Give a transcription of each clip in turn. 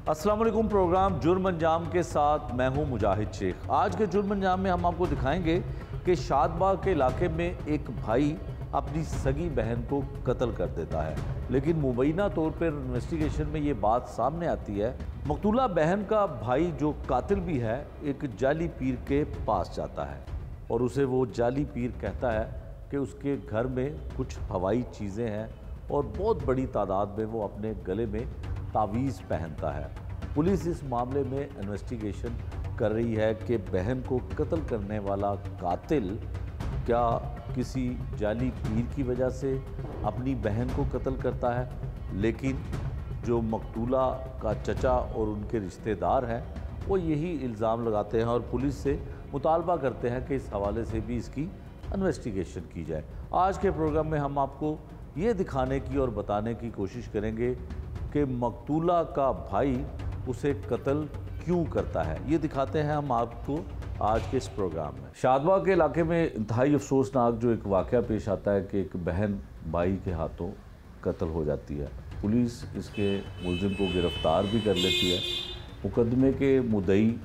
अस्सलाम वालेकुम। प्रोग्राम जुर्म अंजाम के साथ मैं हूं मुजाहिद शेख। आज के जुर्म अंजाम में हम आपको दिखाएंगे कि शादबाग के इलाके में एक भाई अपनी सगी बहन को कत्ल कर देता है, लेकिन मुबैना तौर पर इन्वेस्टिगेशन में ये बात सामने आती है। मकतूला बहन का भाई जो कातिल भी है, एक जाली पीर के पास जाता है और उसे वो जाली पीर कहता है कि उसके घर में कुछ हवाई चीज़ें हैं और बहुत बड़ी तादाद में वो अपने गले में तावीज़ पहनता है। पुलिस इस मामले में इन्वेस्टिगेशन कर रही है कि बहन को कत्ल करने वाला कातिल क्या किसी जाली पीर की वजह से अपनी बहन को कत्ल करता है, लेकिन जो मकतूला का चचा और उनके रिश्तेदार हैं वो यही इल्ज़ाम लगाते हैं और पुलिस से मुतालबा करते हैं कि इस हवाले से भी इसकी इन्वेस्टिगेशन की जाए। आज के प्रोग्राम में हम आपको ये दिखाने की और बताने की कोशिश करेंगे कि मकतूला का भाई उसे कत्ल क्यों करता है। ये दिखाते हैं हम आपको आज के इस प्रोग्राम में। शादबाग के इलाके में इंतहाई अफसोसनाक जो एक वाक़या पेश आता है कि एक बहन भाई के हाथों कत्ल हो जाती है। पुलिस इसके मुलजिम को गिरफ़्तार भी कर लेती है। मुकदमे के मुद्दई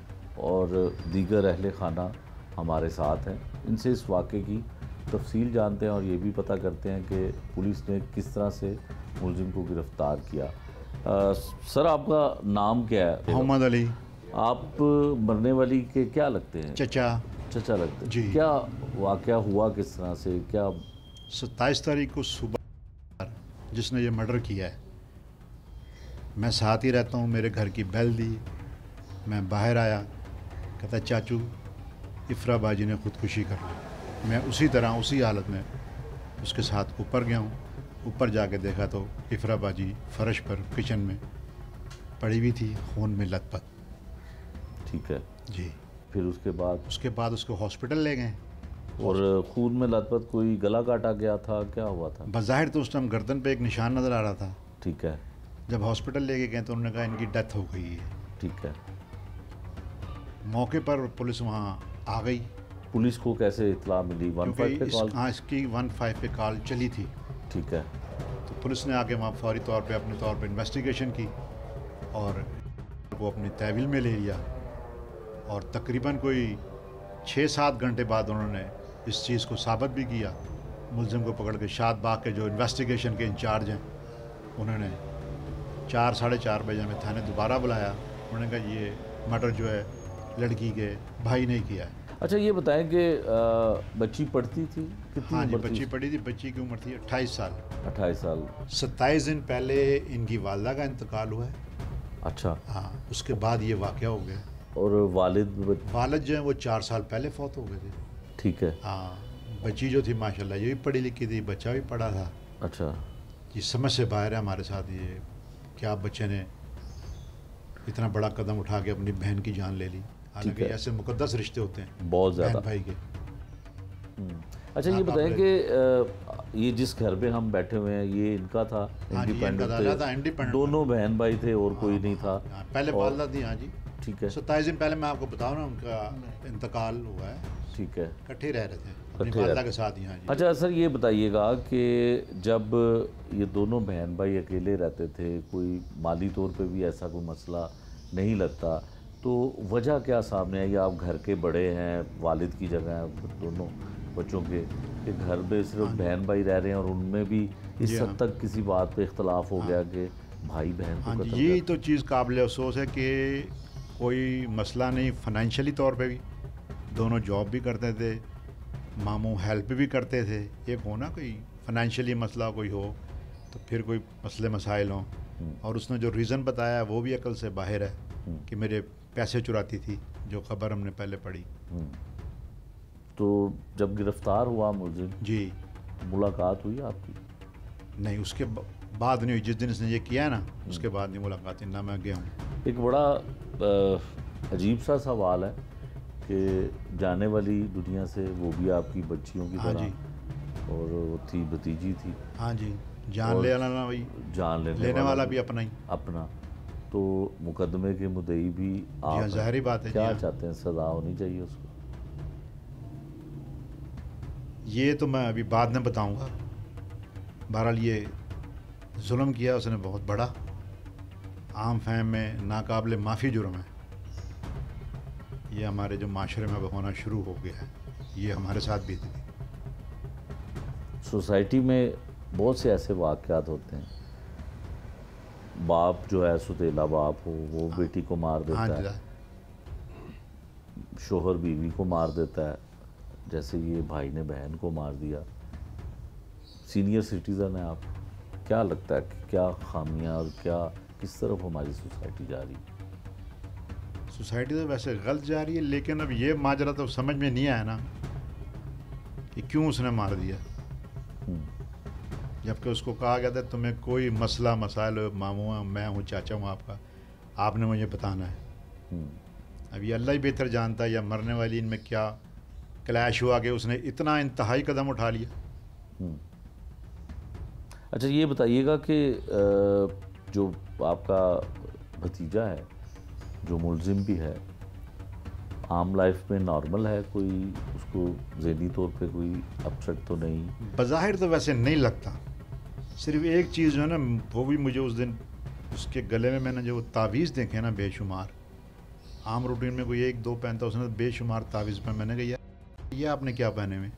और दीगर अहले खाना हमारे साथ हैं। इनसे इस वाक़े की तफसील जानते हैं और ये भी पता करते हैं कि पुलिस ने किस तरह से मुलजिम को गिरफ़्तार किया। सर, आपका नाम क्या है? मोहम्मद अली। आप मरने वाली के क्या लगते हैं? चचा लगते हैं जी। क्या वाक़या हुआ किस तरह से? क्या 27 तारीख को सुबह जिसने ये मर्डर किया है, मैं साथ ही रहता हूँ। मेरे घर की बेल दी, मैं बाहर आया, कहता चाचू इफ्रा बाजी ने ख़ुदकुशी कर ली। मैं उसी तरह उसी हालत में उसके साथ ऊपर गया हूँ। ऊपर जाके देखा तो इफ्रा बाजी फर्श पर किचन में पड़ी हुई थी, खून में लथपथ। ठीक है जी। फिर उसके बाद उसको हॉस्पिटल ले गए और खून में लथपथ कोई गला काटा गया था, क्या हुआ था? बज़ाहिर तो उस टाइम गर्दन पे एक निशान नज़र आ रहा था। ठीक है। जब हॉस्पिटल लेके गए तो उन्होंने कहा इनकी डेथ हो गई है। ठीक है। मौके पर पुलिस वहाँ आ गई। पुलिस को कैसे इत्तला मिली? 15 पे कॉल? हाँ, इसकी 15 पे कॉल चली थी। ठीक है। तो पुलिस ने आके वहाँ फौरी तौर पे अपने तौर पे इन्वेस्टिगेशन की और वो अपनी तहवील में ले लिया और तकरीबन कोई 6-7 घंटे बाद उन्होंने इस चीज़ को साबित भी किया। मुलजिम को पकड़ के शादबाग के जो इन्वेस्टिगेशन के इंचार्ज हैं उन्होंने 4 साढ़े 4 बजे हमें थाने दोबारा बुलाया। उन्होंने कहा ये मर्डर जो है लड़की के भाई ने किया है। अच्छा, ये बताएं कि बच्ची पढ़ती थी? कितनी हाँ जी, उम्र थी? बच्ची पढ़ी थी। बच्ची की उम्र थी 28 साल। 28 साल। 27 दिन पहले इनकी वालदा का इंतकाल हुआ है। अच्छा। हाँ, उसके बाद ये वाक़या हो गया। और वालिद जो हैं वो 4 साल पहले फौत हो गए थे। ठीक है। हाँ, बच्ची जो थी माशाल्लाह ये भी पढ़ी लिखी थी, बच्चा भी पढ़ा था। अच्छा। ये समझ से बाहर है हमारे साथ। ये क्या बच्चे ने इतना बड़ा कदम उठा के अपनी बहन की जान ले ली। हालांकि ऐसे मुकद्दस रिश्ते होते हैं बहुत ज़्यादा भाई के। अच्छा, ये बताएं कि ये जिस घर पे हम बैठे हुए हैं ये इनका था? इंडिपेंडेंट दोनों बहन भाई थे और कोई नहीं था? पहले वालदा थी। हाँ जी। ठीक है। 27 दिन पहले मैं आपको बताऊँ ना, उनका इंतकाल हुआ है। ठीक है। इकट्ठे रह रहे थे अपनी वालदा के साथ ही। हाँ जी। अच्छा सर, ये बताइएगा कि जब ये दोनों बहन भाई अकेले रहते थे, कोई माली तौर पे भी ऐसा कोई मसला नहीं लगता, तो वजह क्या सामने आई? आप घर के बड़े हैं, वालिद की जगह है दोनों बच्चों के घर पे सिर्फ बहन भाई रह रहे हैं और उनमें भी इस हद तक किसी बात पे इख्तलाफ हो गया कि भाई बहन को कत्ल। यही तो चीज़ काबिल अफसोस है कि कोई मसला नहीं। फाइनेंशियली तौर पे भी दोनों जॉब भी करते थे, मामू हेल्प भी करते थे। एक हो ना कोई फाइनेंशियली मसला कोई हो तो फिर कोई मसले मसाइल हों, और उसने जो रीज़न बताया वो भी अकल से बाहर है कि मेरे पैसे चुराती थी, जो खबर हमने पहले पढ़ी। तो जब गिरफ्तार हुआ मुलजिम जी, मुलाकात हुई आपकी? नहीं, उसके बाद नहीं हुई। जिस दिन इसने ये किया ना उसके बाद नहीं मुलाकात, ना मैं गया हूँ। एक बड़ा अजीब सा सवाल है कि जाने वाली दुनिया से वो भी आपकी बच्चियों की तरह, और वो थी भतीजी थी। हाँ जी, जान ले वाला भाई, जान लेने वाला भी अपना ही अपना। तो मुकदमे के मुद्दई भी आप, ज़ाहिर बात है। क्या चाहते हैं, सज़ा होनी चाहिए उसको? ये तो मैं अभी बाद में बताऊंगा। बहरहाल ये जुल्म किया उसने बहुत बड़ा, आम फहम में नाकाबिल माफ़ी जुर्म है। ये हमारे जो माशरे में अब होना शुरू हो गया है, ये हमारे साथ बीत गई। सोसाइटी में बहुत से ऐसे वाक़यात होते हैं, बाप जो है सुतेला बाप हो वो बेटी को मार हाँ देता जी, है, शोहर बीवी को मार देता है, जैसे ये भाई ने बहन को मार दिया। सीनियर सिटीज़न है आप, क्या लगता है कि क्या खामियां और क्या किस तरफ हमारी सोसाइटी जा रही है? सोसाइटी तो वैसे गलत जा रही है, लेकिन अब ये माजरा तो समझ में नहीं आया ना कि क्यों उसने मार दिया। जबकि उसको कहा गया था तुम्हें कोई मसला मसाइल मामू हैं, मैं हूँ, चाचा हूँ आपका, आपने मुझे बताना है। अब ये अल्लाह ही बेहतर जानता है या मरने वाली इनमें क्या क्लैश हुआ कि उसने इतना इंतहाई कदम उठा लिया। अच्छा ये बताइएगा कि जो आपका भतीजा है जो मुलजिम भी है, आम लाइफ में नॉर्मल है, कोई उसको ज़हनी तौर पे कोई अपसेट तो नहीं? बज़ाहिर तो वैसे नहीं लगता, सिर्फ एक चीज़ जो है ना, वो भी मुझे उस दिन उसके गले में मैंने जो तावीज़ देखे ना बेशुमार, आम रूटीन में कोई एक दो पहनता, उसने बेशुमार तावीज़ पर मैंने कहा यार ये आपने क्या पहने हुए?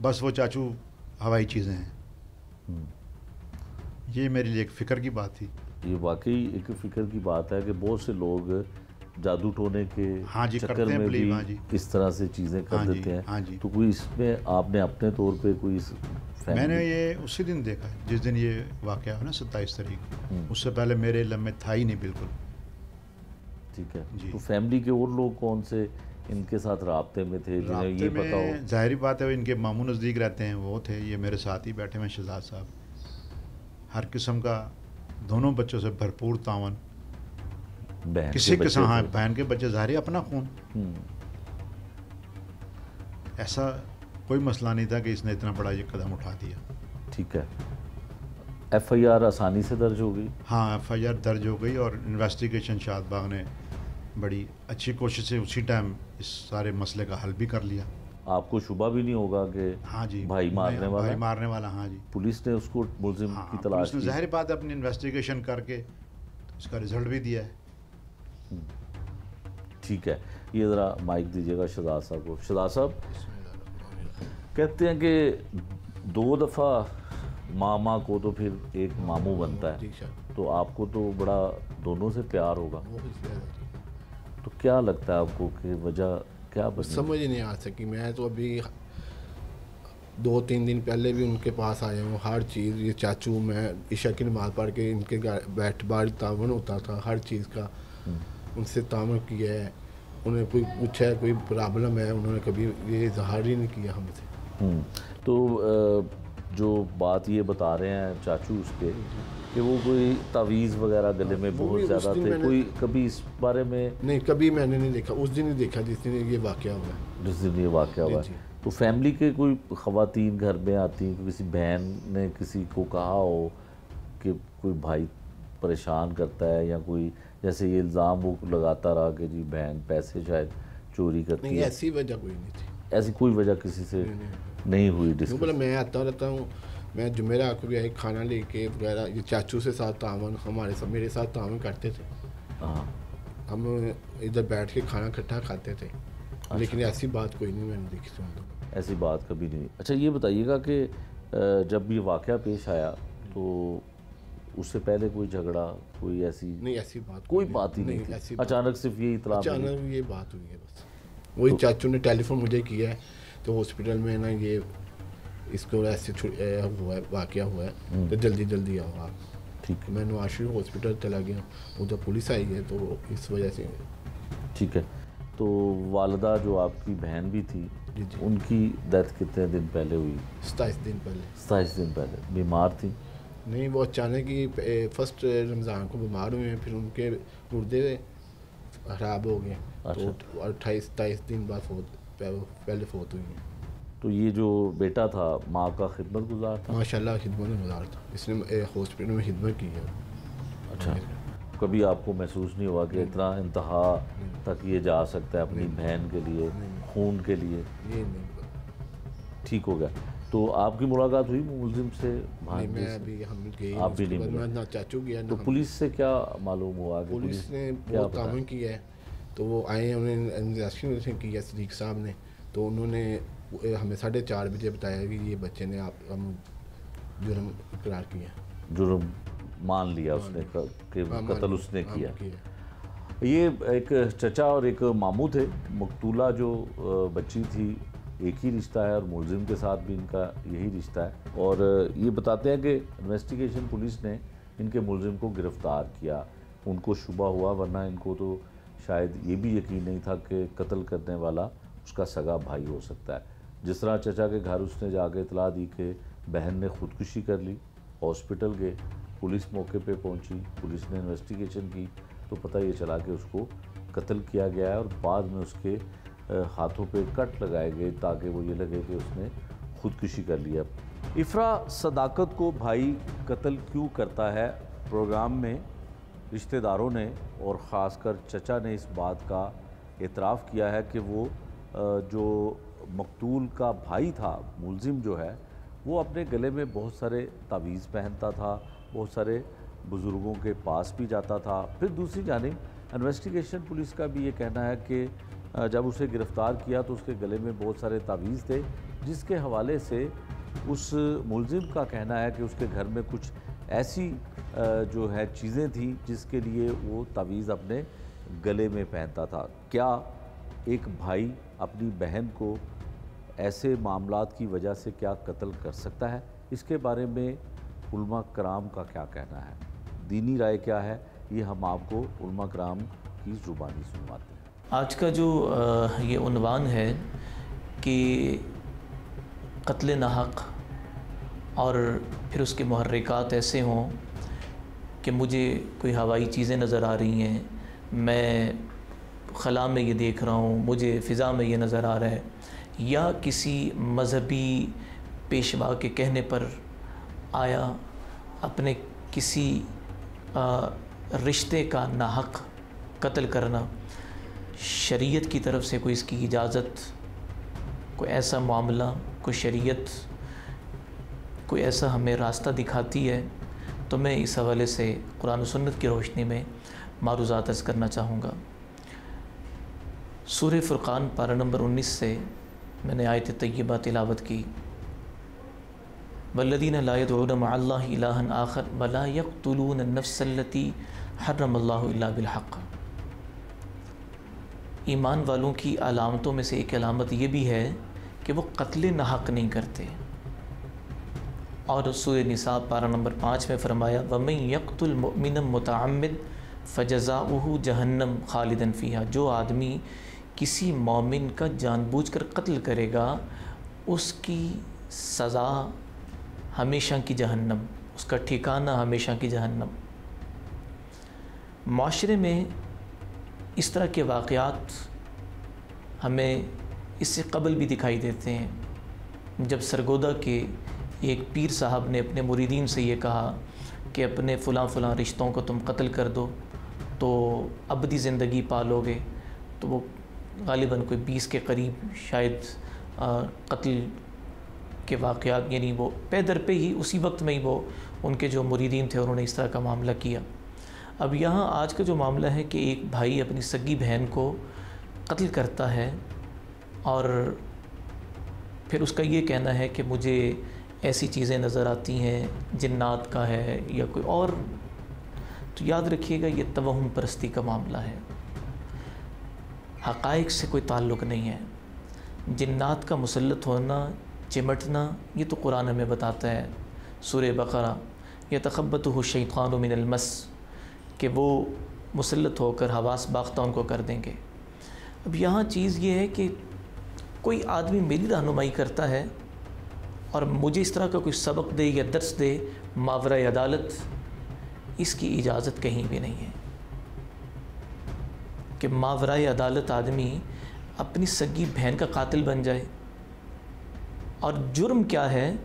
बस वो चाचू हवाई चीज़ें हैं। ये मेरे लिए एक फ़िक्र की बात थी। ये वाकई एक फ़िक्र की बात है कि बहुत से लोग जादू टोने के हाँ जी, चक्कर करते हैं में भी हाँ जी, इस तरह से चीज़ें कर हाँ जी, देते हैं। हाँ जी। तो कोई इसमें आपने अपने तौर पे कोई मैंने ये उसी दिन देखा जिस दिन ये वाक़या हुआ ना 27 तारीख, उससे पहले मेरे इल्म में था ही नहीं बिल्कुल। ठीक है जी। तो फैमिली के और लोग कौन से इनके साथ राब्ते में थे जिन्हें ये पता हो? ज़ाहिर बात है इनके मामू नज़दीक रहते हैं, वो थे, ये मेरे साथ ही बैठे हुए शहजाद साहब। हर किस्म का दोनों बच्चों से भरपूर तावन, किसी किस्म, हाँ बहन के बच्चे, ज़ाहिर अपना खून, ऐसा कोई मसला नहीं था कि इसने इतना बड़ा ये कदम उठा दिया। ठीक है, FIR आसानी से दर्ज हो गई? हाँ FIR दर्ज हो गई और इन्वेस्टिगेशन शादबाग ने बड़ी अच्छी कोशिश से उसी टाइम इस सारे मसले का हल भी कर लिया। आपको शुबा भी नहीं होगा कि हाँ जी भाई मारने वाला? भाई मारने वाला, हाँ जी। पुलिस ने उसको मुलजिम की तलाश की? ज़ाहिर बात है अपनी इन्वेस्टिगेशन करके उसका रिजल्ट भी दिया है। ठीक है, ये ज़रा माइक दीजिएगा शहजाद साहब को। शहजाद साहब, कहते हैं कि 2 दफ़ा मामा को तो फिर एक मामू बनता है, तो आपको तो बड़ा दोनों से प्यार होगा, तो क्या लगता है आपको कि वजह क्या बनी? समझ ही नहीं आ सकी। मैं तो अभी 2-3 दिन पहले भी उनके पास आया हूँ, हर चीज़, ये चाचू, मैं ईशा की नमाज़ पढ़ के इनके बैठ बार तावन होता था, हर चीज़ का उनसे तावन किया है। उन्हें कोई पूछा है कोई प्रॉब्लम है, उन्होंने कभी ये इजहार ही नहीं किया हमसे। तो जो बात ये बता रहे हैं चाचू उसके कि वो कोई तावीज़ वगैरह गले में बहुत ज़्यादा थे, कोई कभी इस बारे में? नहीं, कभी मैंने नहीं देखा, उस दिन ही देखा जिस दिन ये वाक़या हुआ, जिस दिन ये वाक़या हुआ। तो फैमिली के कोई ख़वातीन घर में आती, किसी बहन ने किसी को कहा हो कि कोई भाई परेशान करता है, या कोई जैसे ये इल्ज़ाम वो लगाता रहा कि जी बहन पैसे शायद चोरी करती है? नहीं, ऐसी वजह कोई नहीं थी। ऐसी कोई वजह किसी से नहीं हुई डिस्कस? बोला मैं आता रहता हूँ, मैं जुमेरा को भी आई खाना लेके वगैरह, ये चाचू से साथ तावन, हमारे सब मेरे साथ तावन करते थे। हाँ, हम इधर बैठ के खाना इकट्ठा खाते थे। लेकिन ऐसी बात कोई नहीं मैंने देखी सुन दो। ऐसी बात कभी नहीं। अच्छा ये बताइएगा कि जब ये वाक़या पेश आया तो उससे पहले कोई झगड़ा, कोई ऐसी? नहीं, ऐसी बात कोई बात ही नहीं थी, अचानक सिर्फ ये इतला मिली? अचानक ये बात हुई है बस। वही चाचू ने टेलीफोन मुझे किया है तो हॉस्पिटल में ना ये इसको ऐसे हुआ है, वाक़या हुआ है, तो जल्दी आओ आप। ठीक है, मैं नवाज शरीफ हॉस्पिटल चला गया, उधर पुलिस आई है तो इस वजह से। ठीक है, तो वालदा जो आपकी बहन भी थी, जी जी, उनकी डेथ कितने दिन पहले हुई? 27 दिन पहले। 27 दिन पहले। बीमार थी? नहीं, वो अचानक ही फर्स्ट रमज़ान को बीमार हुए हैं, फिर उनके गुर्दे ख़राब हो गए। अच्छा। तो 28-27 दिन बाद पहले फोत हुई हैं। तो ये जो बेटा था माँ का खिदमत गुजार था? माशाल्लाह खिदमत गुजार था, इसने हॉस्पिटल में खिदमत की है। अच्छा, कभी आपको महसूस नहीं हुआ कि इतना इंतहा तक ये जा सकता है अपनी बहन के लिए, खून के लिए? ये नहीं। ठीक हो गया। तो आपकी मुलाकात हुई मुलजिम से? नहीं, मैं अभी हम गए, आप भी नहीं उसके बाद मिले? ना चाचू गया तो ना पुलिस से क्या मालूम हुआ कि पुलिस ने क्या बहुत बताया? तामन किया है। तो वो आए, उन्होंने इन्वेस्टिगेशन किया सदीक साहब ने। तो उन्होंने हमें 4:30 बजे बताया कि ये बच्चे ने आप जुर्म इकरार किया, जुर्म मान लिया उसने कि कत्ल उसने किया। ये एक चचा और एक मामू थे। मकतूला जो बच्ची थी, एक ही रिश्ता है और मुलजिम के साथ भी इनका यही रिश्ता है। और ये बताते हैं कि इन्वेस्टिगेशन पुलिस ने इनके मुलजिम को गिरफ़्तार किया। उनको शुबा हुआ, वरना इनको तो शायद ये भी यकीन नहीं था कि कत्ल करने वाला उसका सगा भाई हो सकता है। जिस तरह चचा के घर उसने जाके इतला दी कि बहन ने ख़ुदकुशी कर ली, हॉस्पिटल गए, पुलिस मौके पे पहुंची, पुलिस ने इन्वेस्टिगेशन की तो पता ये चला कि उसको कत्ल किया गया है और बाद में उसके हाथों पे कट लगाए गए ताकि वो ये लगे कि उसने ख़ुदकुशी कर लिया। इफ़रा सदाकत को भाई कत्ल क्यों करता है, प्रोग्राम में रिश्तेदारों ने और ख़ासकर चचा ने इस बात का एतराफ़ किया है कि वो जो मकतूल का भाई था, मुलजिम जो है, वो अपने गले में बहुत सारे तावीज़ पहनता था, बहुत सारे बुज़ुर्गों के पास भी जाता था। फिर दूसरी जानिब इन्वेस्टिगेशन पुलिस का भी ये कहना है कि जब उसे गिरफ़्तार किया तो उसके गले में बहुत सारे तावीज़ थे, जिसके हवाले से उस मुलजिम का कहना है कि उसके घर में कुछ ऐसी जो है चीज़ें थी जिसके लिए वो तावीज़ अपने गले में पहनता था। क्या एक भाई अपनी बहन को ऐसे मामलात की वजह से क्या कत्ल कर सकता है? इसके बारे में उलमा कराम का क्या कहना है, दीनी राय क्या है, ये हम आपको उलमा कराम की ज़ुबानी सुनवाते हैं। आज का जो ये उन्वान है कि कत्ल नाहक और फिर उसके मुहर्रिकात ऐसे हों कि मुझे कोई हवाई चीज़ें नज़र आ रही हैं, मैं खला में ये देख रहा हूँ, मुझे फ़िज़ा में ये नज़र आ रहा है, या किसी मज़हबी पेशवा के कहने पर आया अपने किसी रिश्ते का नाहक कत्ल करना, शरीयत की तरफ से कोई इसकी इजाज़त, कोई ऐसा मामला, कोई शरीयत कोई ऐसा हमें रास्ता दिखाती है, तो मैं इस हवाले से कुरान और सुन्नत की रोशनी में मारूज़ात अर्ज़ करना चाहूँगा। सूरह फ़ुरक़ान पारा नंबर 19 से मैंने आयत तय्यबा तिलावत की। वल्लज़ीना ला यदऊना मअल्लाहि इलाहन आखर वला यक़्तुलूना अन-नफ़्सल्लती हर्रमल्लाहु इल्ला बिल-हक़्क़। ईमान वालों की अलामतों में से एक अलामत ये भी है कि वो कत्ल नाहक नहीं करते। और सूरह निसा पारा नंबर 5 में फरमाया वमन यक़्तुल मुमिनन मुतअम्मिद फ़जज़ाउहु जहन्नम खालिदन फ़ीहा। जो आदमी किसी मोमिन का जानबूझकर कत्ल करेगा उसकी सज़ा हमेशा की जहन्नम, उसका ठिकाना हमेशा की जहन्नम। माशरे में इस तरह के वाक़यात हमें इससे कबल भी दिखाई देते हैं। जब सरगोदा के एक पीर साहब ने अपने मुरीदीन से ये कहा कि अपने फ़लाँ रिश्तों को तुम कत्ल कर दो तो अबदी ज़िंदगी पालोगे, तो वो ग़ालिबन कोई 20 के करीब शायद कत्ल के वाक़यात, यानी वो पैदर पे ही उसी वक्त में ही वो उनके जो मुरीदीन थे उन्होंने इस तरह का मामला किया। अब यहाँ आज का जो मामला है कि एक भाई अपनी सगी बहन को कत्ल करता है और फिर उसका ये कहना है कि मुझे ऐसी चीज़ें नज़र आती हैं, जिन्नात का है या कोई और। तो याद रखिएगा ये तवहुम परस्ती का मामला है, हक़ाइक़ से कोई ताल्लुक़ नहीं है। जिन्नात का मुसल्लत होना, चिमटना, ये तो कुरान हमें बताता है सूरह बक़रा यतख़ब्बतुहु शैतानु मिनल मस, कि वो मुसल्लत होकर हवास बाख्ता उनको कर देंगे। अब यहाँ चीज़ ये है कि कोई आदमी मेरी रहनुमाई करता है और मुझे इस तरह का कोई सबक दे या दर्स दे मावरा अदालत, इसकी इजाज़त कहीं भी नहीं है कि मावरा अदालत आदमी अपनी सगी बहन का कातिल बन जाए। और जुर्म क्या है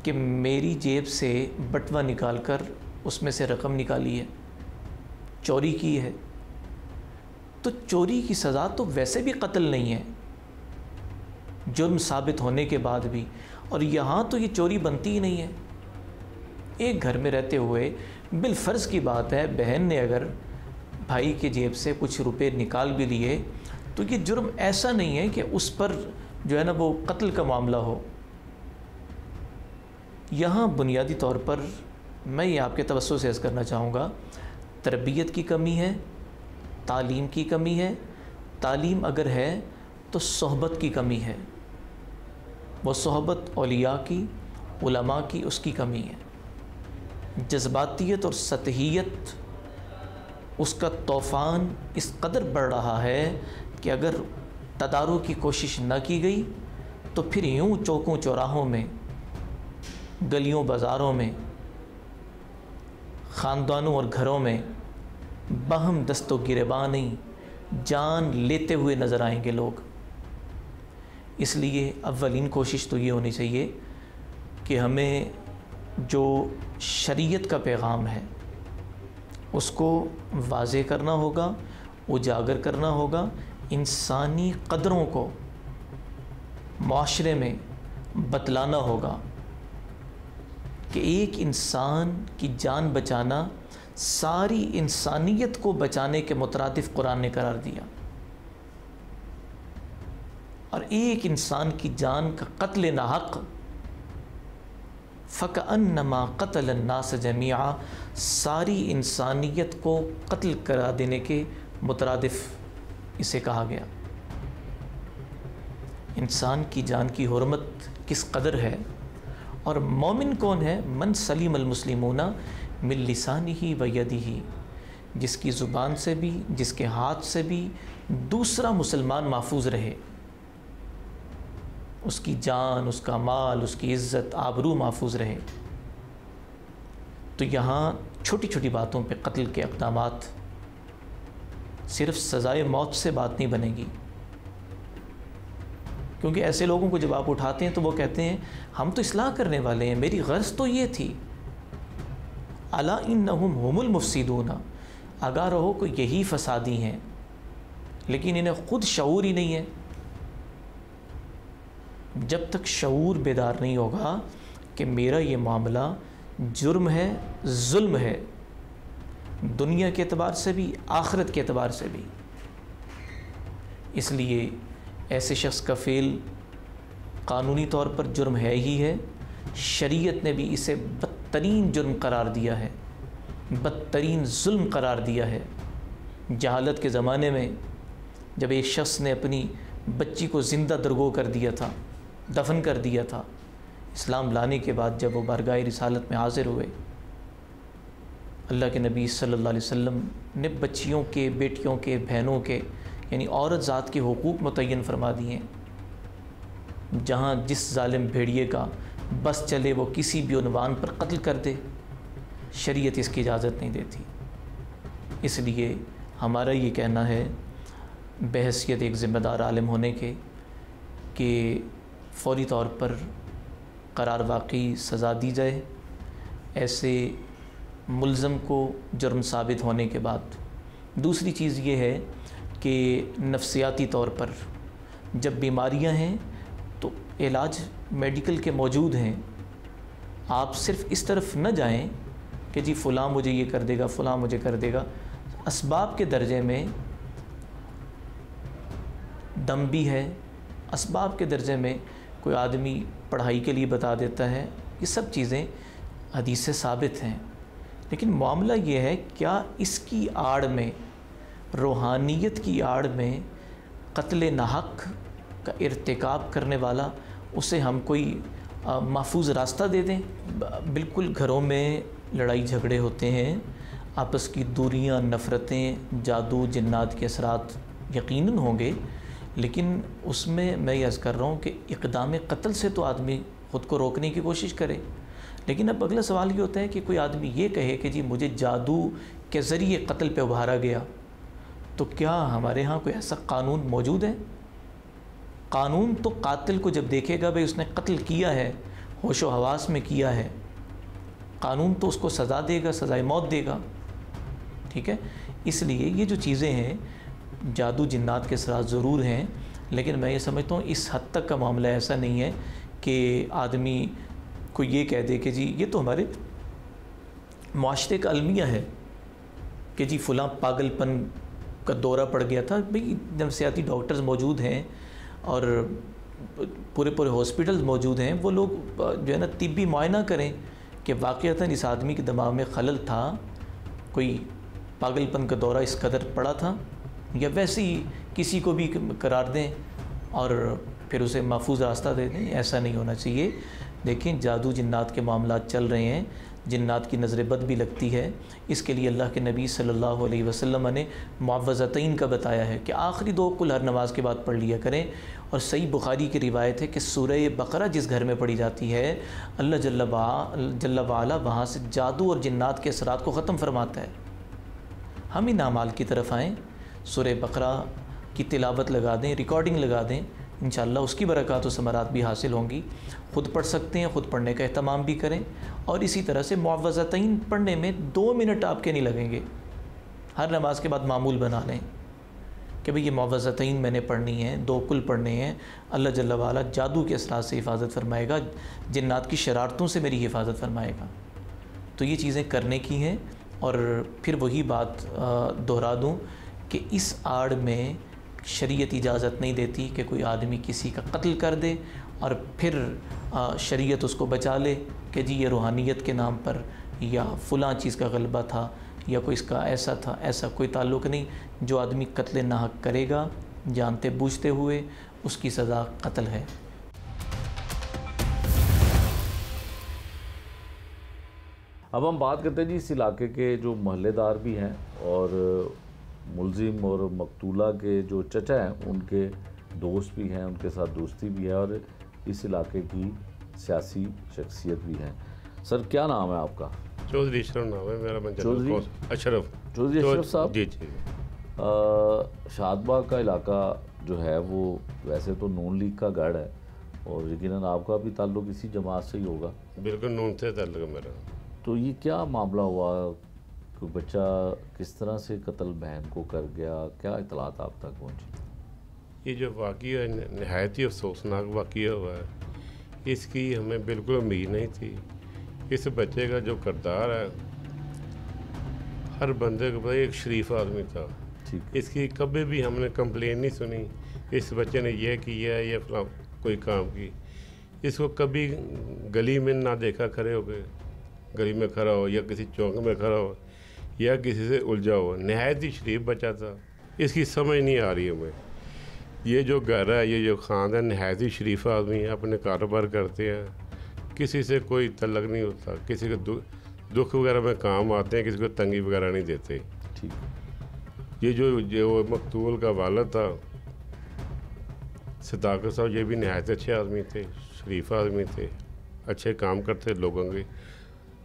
कि मेरी जेब से बटवा निकाल कर उसमें से रकम निकाली है, चोरी की है, तो चोरी की सज़ा तो वैसे भी कत्ल नहीं है जुर्म साबित होने के बाद भी। और यहाँ तो ये चोरी बनती ही नहीं है। एक घर में रहते हुए बिलफ़र्ज़ की बात है, बहन ने अगर भाई के जेब से कुछ रुपए निकाल भी लिए तो ये जुर्म ऐसा नहीं है कि उस पर जो है ना वो कत्ल का मामला हो। यहाँ बुनियादी तौर पर मैं ये आपके तवज्जो से अर्ज़ करना चाहूँगा, तरबियत की कमी है, तालीम की कमी है। तालीम अगर है तो सोहबत की कमी है, वो सोहबत औलिया की, उलमा की, उसकी कमी है। जज्बातियत और सतहियत, उसका तूफ़ान इस कदर बढ़ रहा है कि अगर तदारू की कोशिश न की गई तो फिर यूँ चौकों चौराहों में, गलियों बाज़ारों में, ख़ानदानों और घरों में बहम दस्तो गिरबानी जान लेते हुए नज़र आएंगे लोग। इसलिए अव्वलीन कोशिश तो ये होनी चाहिए कि हमें जो शरीयत का पैगाम है उसको वाज़े करना होगा, उजागर करना होगा, इंसानी क़दरों को माशरे में बतलाना होगा कि एक इंसान की जान बचाना सारी इंसानियत को बचाने के मुतरादिफ कुरान ने करार दिया, और एक इंसान की जान का कत्ल नाहक फ़कअन्नमा क़तल अन्नास जमीआ, सारी इंसानियत को कत्ल करा देने के मुतरादिफ इसे कहा गया। इंसान की जान की हुर्मत किस कदर है। और मोमिन कौन है? मन सलीम अल मुस्लिमूना मिन लिसानिही व यदिही, जिसकी ज़ुबान से भी, जिसके हाथ से भी दूसरा मुसलमान महफूज रहे, उसकी जान, उसका माल, उसकी इज़्ज़त, आबरू महफूज रहे। तो यहाँ छोटी छोटी बातों पे कत्ल के इक़दामात, सिर्फ सज़ाए मौत से बात नहीं बनेगी। क्योंकि ऐसे लोगों को जब आप उठाते हैं तो वो कहते हैं हम तो इस्लाह करने वाले हैं, मेरी गर्ज़ तो ये थी। अला इन्नहुम हुमुल मुफ़सिदूना, आगाह रहो को यही फसादी हैं, लेकिन इन्हें ख़ुद शऊर ही नहीं है। जब तक शऊर बेदार नहीं होगा कि मेरा ये मामला जुर्म है, जुल्म है, दुनिया के एतबार से भी, आखिरत के एतबार से भी, इसलिए ऐसे शख्स का फ़ेल कानूनी तौर पर जुर्म है ही है। शरीयत ने भी इसे बदतरीन जुर्म करार दिया है, बदतरीन जुल्म करार दिया है। जहालत के ज़माने में जब एक शख्स ने अपनी बच्ची को ज़िंदा दरगो कर दिया था, दफन कर दिया था, इस्लाम लाने के बाद जब वो बारगाह रिसालत में हाज़िर हुए, अल्लाह के नबी सल्लल्लाहु अलैहि वसल्लम ने बच्चियों के, बेटियों के, बहनों के, यानी औरत ज़ात के हुकूक मुतय्यन फरमा दिए हैं। जहाँ जिस जालिम भेड़िए का बस चले वो किसी भी उन्वान पर कत्ल कर दे, शरीयत इसकी इजाज़त नहीं देती। इसलिए हमारा ये कहना है बहैसियत एक ज़िम्मेदार आलिम होने के कि फ़ौरी तौर पर करार वाक़ई सज़ा दी जाए ऐसे मुल्ज़म को जुर्म साबित होने के बाद। दूसरी चीज़ ये है कि नफ्सियाती तौर पर जब बीमारियां हैं तो इलाज मेडिकल के मौजूद हैं। आप सिर्फ इस तरफ न जाएं कि जी फ़लाँ मुझे ये कर देगा, फ़लाँ मुझे कर देगा। असबाब के दर्जे में दम भी है, असबाब के दर्जे में कोई आदमी पढ़ाई के लिए बता देता है, ये सब चीज़ें हदीस से साबित हैं। लेकिन मामला ये है, क्या इसकी आड़ में, रूहानियत की आड़ में कत्ल नाहक का इर्तिकाब करने वाला, उसे हम कोई महफूज रास्ता दे दें? बिल्कुल घरों में लड़ाई झगड़े होते हैं, आपस की दूरियां, नफ़रतें, जादू, जिन्नात के असरात यकीनन होंगे, लेकिन उसमें मैं ये अर्ज़ कर रहा हूँ कि इक़दाम कत्ल से तो आदमी ख़ुद को रोकने की कोशिश करे। लेकिन अब अगला सवाल ये होता है कि कोई आदमी ये कहे कि जी मुझे जादू के ज़रिए कत्ल पे उभारा गया, तो क्या हमारे यहाँ कोई ऐसा कानून मौजूद है? कानून तो कातिल को जब देखेगा भाई उसने कत्ल किया है, होशो हवास में किया है, कानून तो उसको सज़ा देगा, सज़ाए मौत देगा। ठीक है, इसलिए ये जो चीज़ें हैं, जादू जिन्नात के असरात ज़रूर हैं, लेकिन मैं ये समझता हूँ इस हद तक का मामला ऐसा नहीं है कि आदमी को ये कह दे कि जी ये तो हमारे माशरे का अलमिया है कि जी फ़लाँ पागलपन का दौरा पड़ गया था। भाई नफसियाती डॉक्टर्स मौजूद हैं और पूरे पूरे हॉस्पिटल्स मौजूद हैं, वो लोग जो है ना तिब्बी मुआयना करें कि वाक़ईतन इस आदमी के दिमाग में खलल था, कोई पागलपन का दौरा इस कदर पड़ा था, या वैसे ही किसी को भी करार दें और फिर उसे महफूज रास्ता दे दें। ऐसा नहीं होना चाहिए। देखें, जादू जिन्नात के मामलात चल रहे हैं, जिन्नात की नज़र बद भी लगती है। इसके लिए अल्लाह के नबी सल्लल्लाहु अलैहि वसल्लम ने मुअव्वज़तैन का बताया है कि आखिरी 2 कुल हर नमाज के बाद पढ़ लिया करें। और सही बुखारी की रिवायत है कि सूरह बकरा जिस घर में पढ़ी जाती है, अल्लाह जल्ल वाला वहाँ से जादू और जिन्नात के असरात को ख़त्म फरमाता है। हम इन अमाल की तरफ आएँ, सूरह बकरा की तिलावत लगा दें, रिकॉर्डिंग लगा दें, इंशाअल्लाह उसकी बरक़ात व समरात भी हासिल होंगी। ख़ुद पढ़ सकते हैं, ख़ुद पढ़ने का एहतमाम भी करें। और इसी तरह से मुअव्वज़तैन पढ़ने में 2 मिनट आपके नहीं लगेंगे। हर नमाज के बाद मामूल बना लें कि भाई ये मुअव्वज़तैन मैंने पढ़नी है, 2 कुल पढ़ने हैं। अल्लाह जल्ल वाला जादू के असरात से हिफाजत फरमाएगा, जिन्नात की शरारतों से मेरी हिफाजत फरमाएगा। तो ये चीज़ें करने की हैं। और फिर वही बात दोहरा दूँ कि इस आड़ में शरीयत इजाज़त नहीं देती कि कोई आदमी किसी का कत्ल कर दे और फिर शरीयत उसको बचा ले कि जी ये रूहानियत के नाम पर या फ़लाँ चीज़ का गलबा था या कोई इसका ऐसा था। ऐसा कोई ताल्लुक़ नहीं। जो आदमी कत्ल नाहक करेगा जानते बूझते हुए, उसकी सज़ा कत्ल है। अब हम बात करते हैं जी इस इलाके के जो महल्लेदार भी हैं और मुलजिम और मकतूला के जो चचा हैं उनके दोस्त भी हैं, उनके साथ दोस्ती भी है और इस इलाके की सियासी शख्सियत भी हैं। सर क्या नाम है आपका? चौधरी अशरफ नाम है मेरा। चौधरी अशरफ साहब जी जी। शादबाग का इलाका जो है वो वैसे तो नून लीग का गढ़ है और यकीनन आपका भी ताल्लुक़ इसी जमात से ही होगा। बिल्कुल नून से ताल्लुक़ है मेरा। तो ये क्या मामला हुआ, कोई बच्चा किस तरह से कत्ल बहन को कर गया, क्या इतलात आप तक पहुँची? ये जो वाक़या है नहायत ही अफसोसनाक वाक़या हुआ है, इसकी हमें बिल्कुल उम्मीद नहीं थी। इस बच्चे का जो किरदार है हर बंदे को एक शरीफ आदमी था। इसकी कभी भी हमने कंप्लेन नहीं सुनी इस बच्चे ने ये किया है या फलां कोई काम की। इसको कभी गली में ना देखा खड़े हो गए, गली में खड़ा हो या किसी चौक में खड़ा हो या किसी से उलझा हो। नहायत ही शरीफ बच्चा था। इसकी समझ नहीं आ रही हमें। ये जो घर है, ये जो ख़ानदान नहायत ही शरीफ आदमी है, अपने कारोबार करते हैं, किसी से कोई तल्लक नहीं होता, किसी को दुख वगैरह में काम आते हैं, किसी को तंगी वगैरह नहीं देते। ठीक। ये जो मकतूल का वालिद था सदाकत साहब, ये भी नहायत अच्छे आदमी थे, शरीफ आदमी थे, अच्छे काम करते, लोगों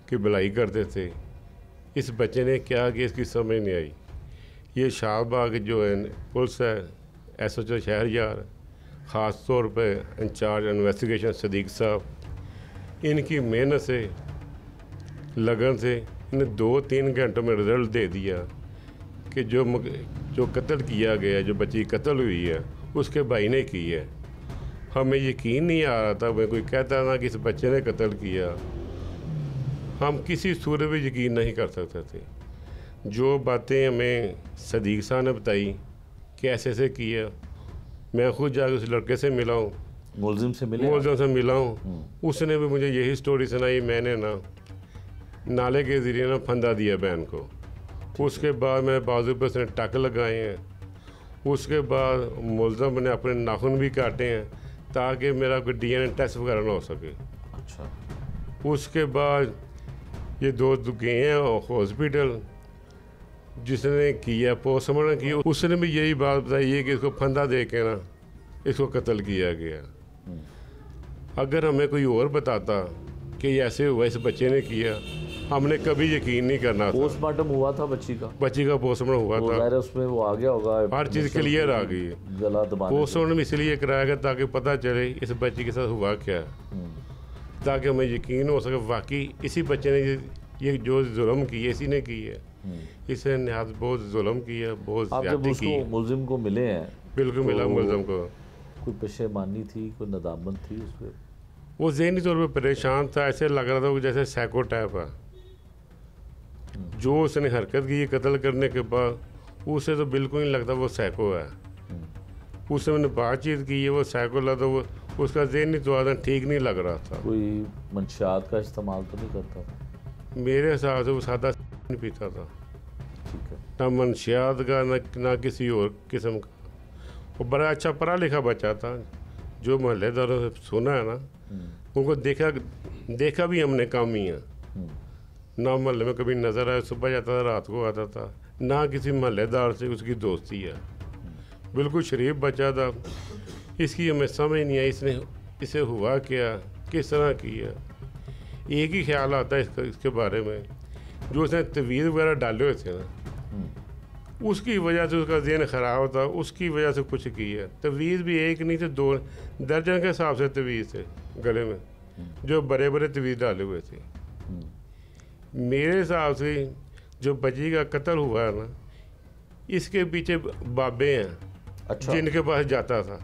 की भलाई करते थे। इस बच्चे ने क्या किया इसकी समझ नहीं आई। ये शाहबाग जो है पुलिस है, SHO शहरयार, ख़ास तौर पे इंचार्ज इन्वेस्टिगेशन सदीक साहब, इनकी मेहनत से लगन से इन्हें 2-3 घंटों में रिज़ल्ट दे दिया कि जो कत्ल किया गया, जो बच्ची कत्ल हुई है उसके भाई ने की है। हमें यकीन नहीं आ रहा था। मैं कोई कहता ना कि इस बच्चे ने कत्ल किया, हम किसी सूरत में यकीन नहीं कर सकते थे। जो बातें हमें सदीक साहब ने बताई कि ऐसे किया, मैं खुद जाकर उस लड़के से मिला हूँ, मुलजिम से मिला हूँ। उसने भी मुझे यही स्टोरी सुनाई। मैंने नाले के ज़रिए फंदा दिया बहन को। उसके बाद मेरे बाजू पर उसने टक लगाए हैं। उसके बाद मुलजिम ने अपने नाखून भी काटे हैं ताकि मेरा कोई DNA टेस्ट वगैरह ना हो सके। अच्छा। उसके बाद ये दोस्त गए हैं हॉस्पिटल, जिसने किया पोस्टमार्टम किया, उसने भी यही बात बताई है कि इसको फंदा दे के इसको कत्ल किया गया। अगर हमें कोई और बताता कि ऐसे हुआ, इस बच्चे ने किया, हमने कभी यकीन नहीं करना था। पोस्टमार्टम हुआ था बच्ची का पोस्टमार्टम हुआ था, उसमें वो आ गया होगा, हर चीज़ क्लियर आ गई है। गला दबाने पोस्टमार्टम इसलिए कराया गया ताकि पता चले इस बच्ची के साथ हुआ क्या, ताकि हमें यकीन हो सके वाकई इसी बच्चे ने ये जो जुल्म किया इसी ने की है। इसने नहायत बहुत जुल्म किया, बहुत ज़्यादती की। मुलजिम को मिले हैं? बिल्कुल मिला मुलजिम को। कोई पशेमानी थी, कोई नदामत थी उस पर? वो ज़हनी तौर पे परेशान था, ऐसे लग रहा था वो जैसे साइको टाइप है। जो उसने हरकत की कत्ल करने के बाद, उसे तो बिल्कुल नहीं लगता वो साइको है। उससे मैंने बातचीत की है, वो साइको लगा, वो उसका ज़हनी तौर ठीक नहीं लग रहा था। कोई मंशियात का इस्तेमाल तो नहीं करता था? मेरे हिसाब से वो सादा नहीं पीता था, ठीक है। ना मंशियात का ना किसी और किस्म का। वो बड़ा अच्छा पढ़ा लिखा बच्चा था। जो मोहल्लेदारों से सुना है ना, उनको देखा भी हमने कम ही है। ना मोहल्ले में कभी नज़र आया, सुबह जाता था रात को आता था, ना किसी मोहल्लेदार से उसकी दोस्ती है। बिल्कुल शरीफ बच्चा था। इसकी हमें समझ नहीं आई इसे हुआ क्या, किस तरह किया। एक ही ख्याल आता है इसके बारे में, जो उसने तवीज़ वगैरह डाले हुए थे ना, उसकी वजह से उसका ज़हन ख़राब होता, उसकी वजह से कुछ किया। तवीज़ भी एक नहीं थे, 2 दर्जन के हिसाब से तवीज़ थे गले में, जो बड़े बड़े तवीज़ डाले हुए थे। मेरे हिसाब से जो बच्ची का कत्ल हुआ है ना, इसके पीछे बाबे हैं। अच्छा। जिनके पास जाता था।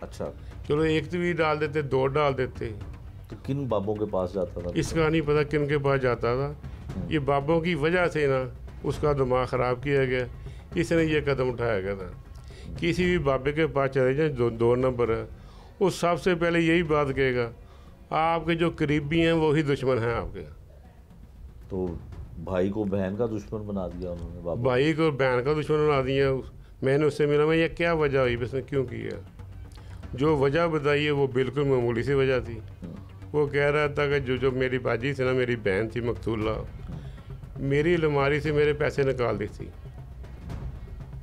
अच्छा, चलो एक तवीज़ डाल देते, 2 डाल देते। तो किन बाबों के पास जाता था? इसका नहीं पता किन के पास जाता था। ये बाबों की वजह से ना उसका दिमाग ख़राब किया गया, इसने ये कदम उठाया गया था। किसी भी बाबे के पास चले जाए, 2 नंबर है, वो सबसे पहले यही बात कहेगा, आपके जो करीबी हैं वही दुश्मन हैं आपके। तो भाई को बहन का दुश्मन बना दिया उन्होंने, बाबा। भाई को बहन का दुश्मन बना दिया। मैंने उससे मिला, मैं ये क्या वजह हुई, उसने क्यों किया। जो वजह बताई है वो बिल्कुल मामूली सी वजह थी। वो कह रहा था कि जो मेरी बाजी थी ना, मेरी बहन थी मकतूला, मेरी अलमारी से मेरे पैसे निकाल दी थी।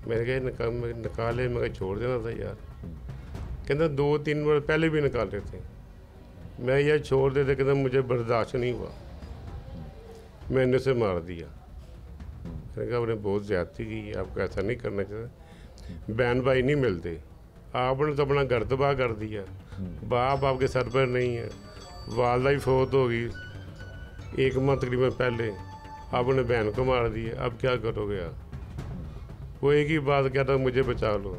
मैंने कहा निकाले, मैं कहा छोड़ देना था यार। कहता 2-3 बार पहले भी निकाले थे, मैं यह छोड़ देते। कहता मुझे बर्दाश्त नहीं हुआ, मैंने उसे मार दिया। मैंने कहा आपने बहुत ज़्यादती की है, आपको ऐसा नहीं करना चाहिए। बहन भाई नहीं मिलते, आपने तो अपना घर तबाह कर दिया। बाप आपके सर पर नहीं है, वालदा ही फौत होगी 1 माह तकरीबन पहले, आपने बहन को मार दिया, अब क्या करोगे आप। वो एक ही बात कहता मुझे बचा लो।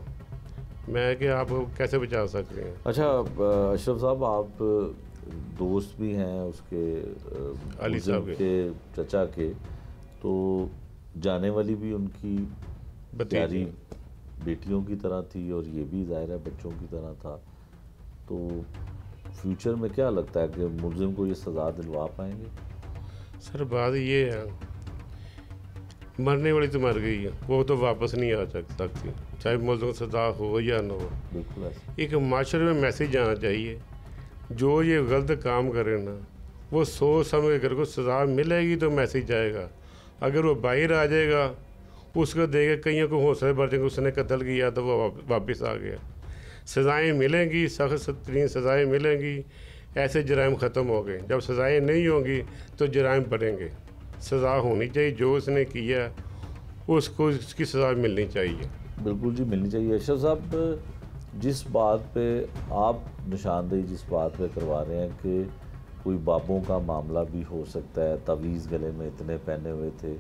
मैं कि आप कैसे बचा सकते हैं। अच्छा अशरफ साहब, आप दोस्त भी हैं उसके, अली साहब के चचा के, तो जाने वाली भी उनकी प्यारी बेटियों की तरह थी और ये भी ज़ाहिर है बच्चों की तरह था। तो फ्यूचर में क्या लगता है कि मुलजिम को ये सज़ा दिलवा पाएंगे? सर बात ये है, मरने वाली तो मर गई है, वो तो वापस नहीं आ सकती, चाहे मुलजिम सज़ा हो या ना हो। बिल्कुल ऐसा। एक माशरे में मैसेज आना चाहिए, जो ये गलत काम करे ना, वो सोच समझ कर को सज़ा मिलेगी तो मैसेज आएगा। अगर वो बाहर आ जाएगा, उसको देगा कईयों को हौसले बढ़ जाएंगे, उसने कत्ल किया तो वो वापस आ गया। सज़ाएँ मिलेंगी, सख्त तरीन सज़ाएँ मिलेंगी, ऐसे जराइम ख़त्म हो गए। जब सज़ाएँ नहीं होंगी तो जराइम बढ़ेंगे। सज़ा होनी चाहिए, जो उसने किया उसको उसकी सज़ा मिलनी चाहिए। बिल्कुल जी, मिलनी चाहिए। अशरफ साहब, जिस बात पे आप निशानदेही जिस बात पे करवा रहे हैं कि कोई बाबों का मामला भी हो सकता है, तवीज़ गले में इतने पहने हुए थे,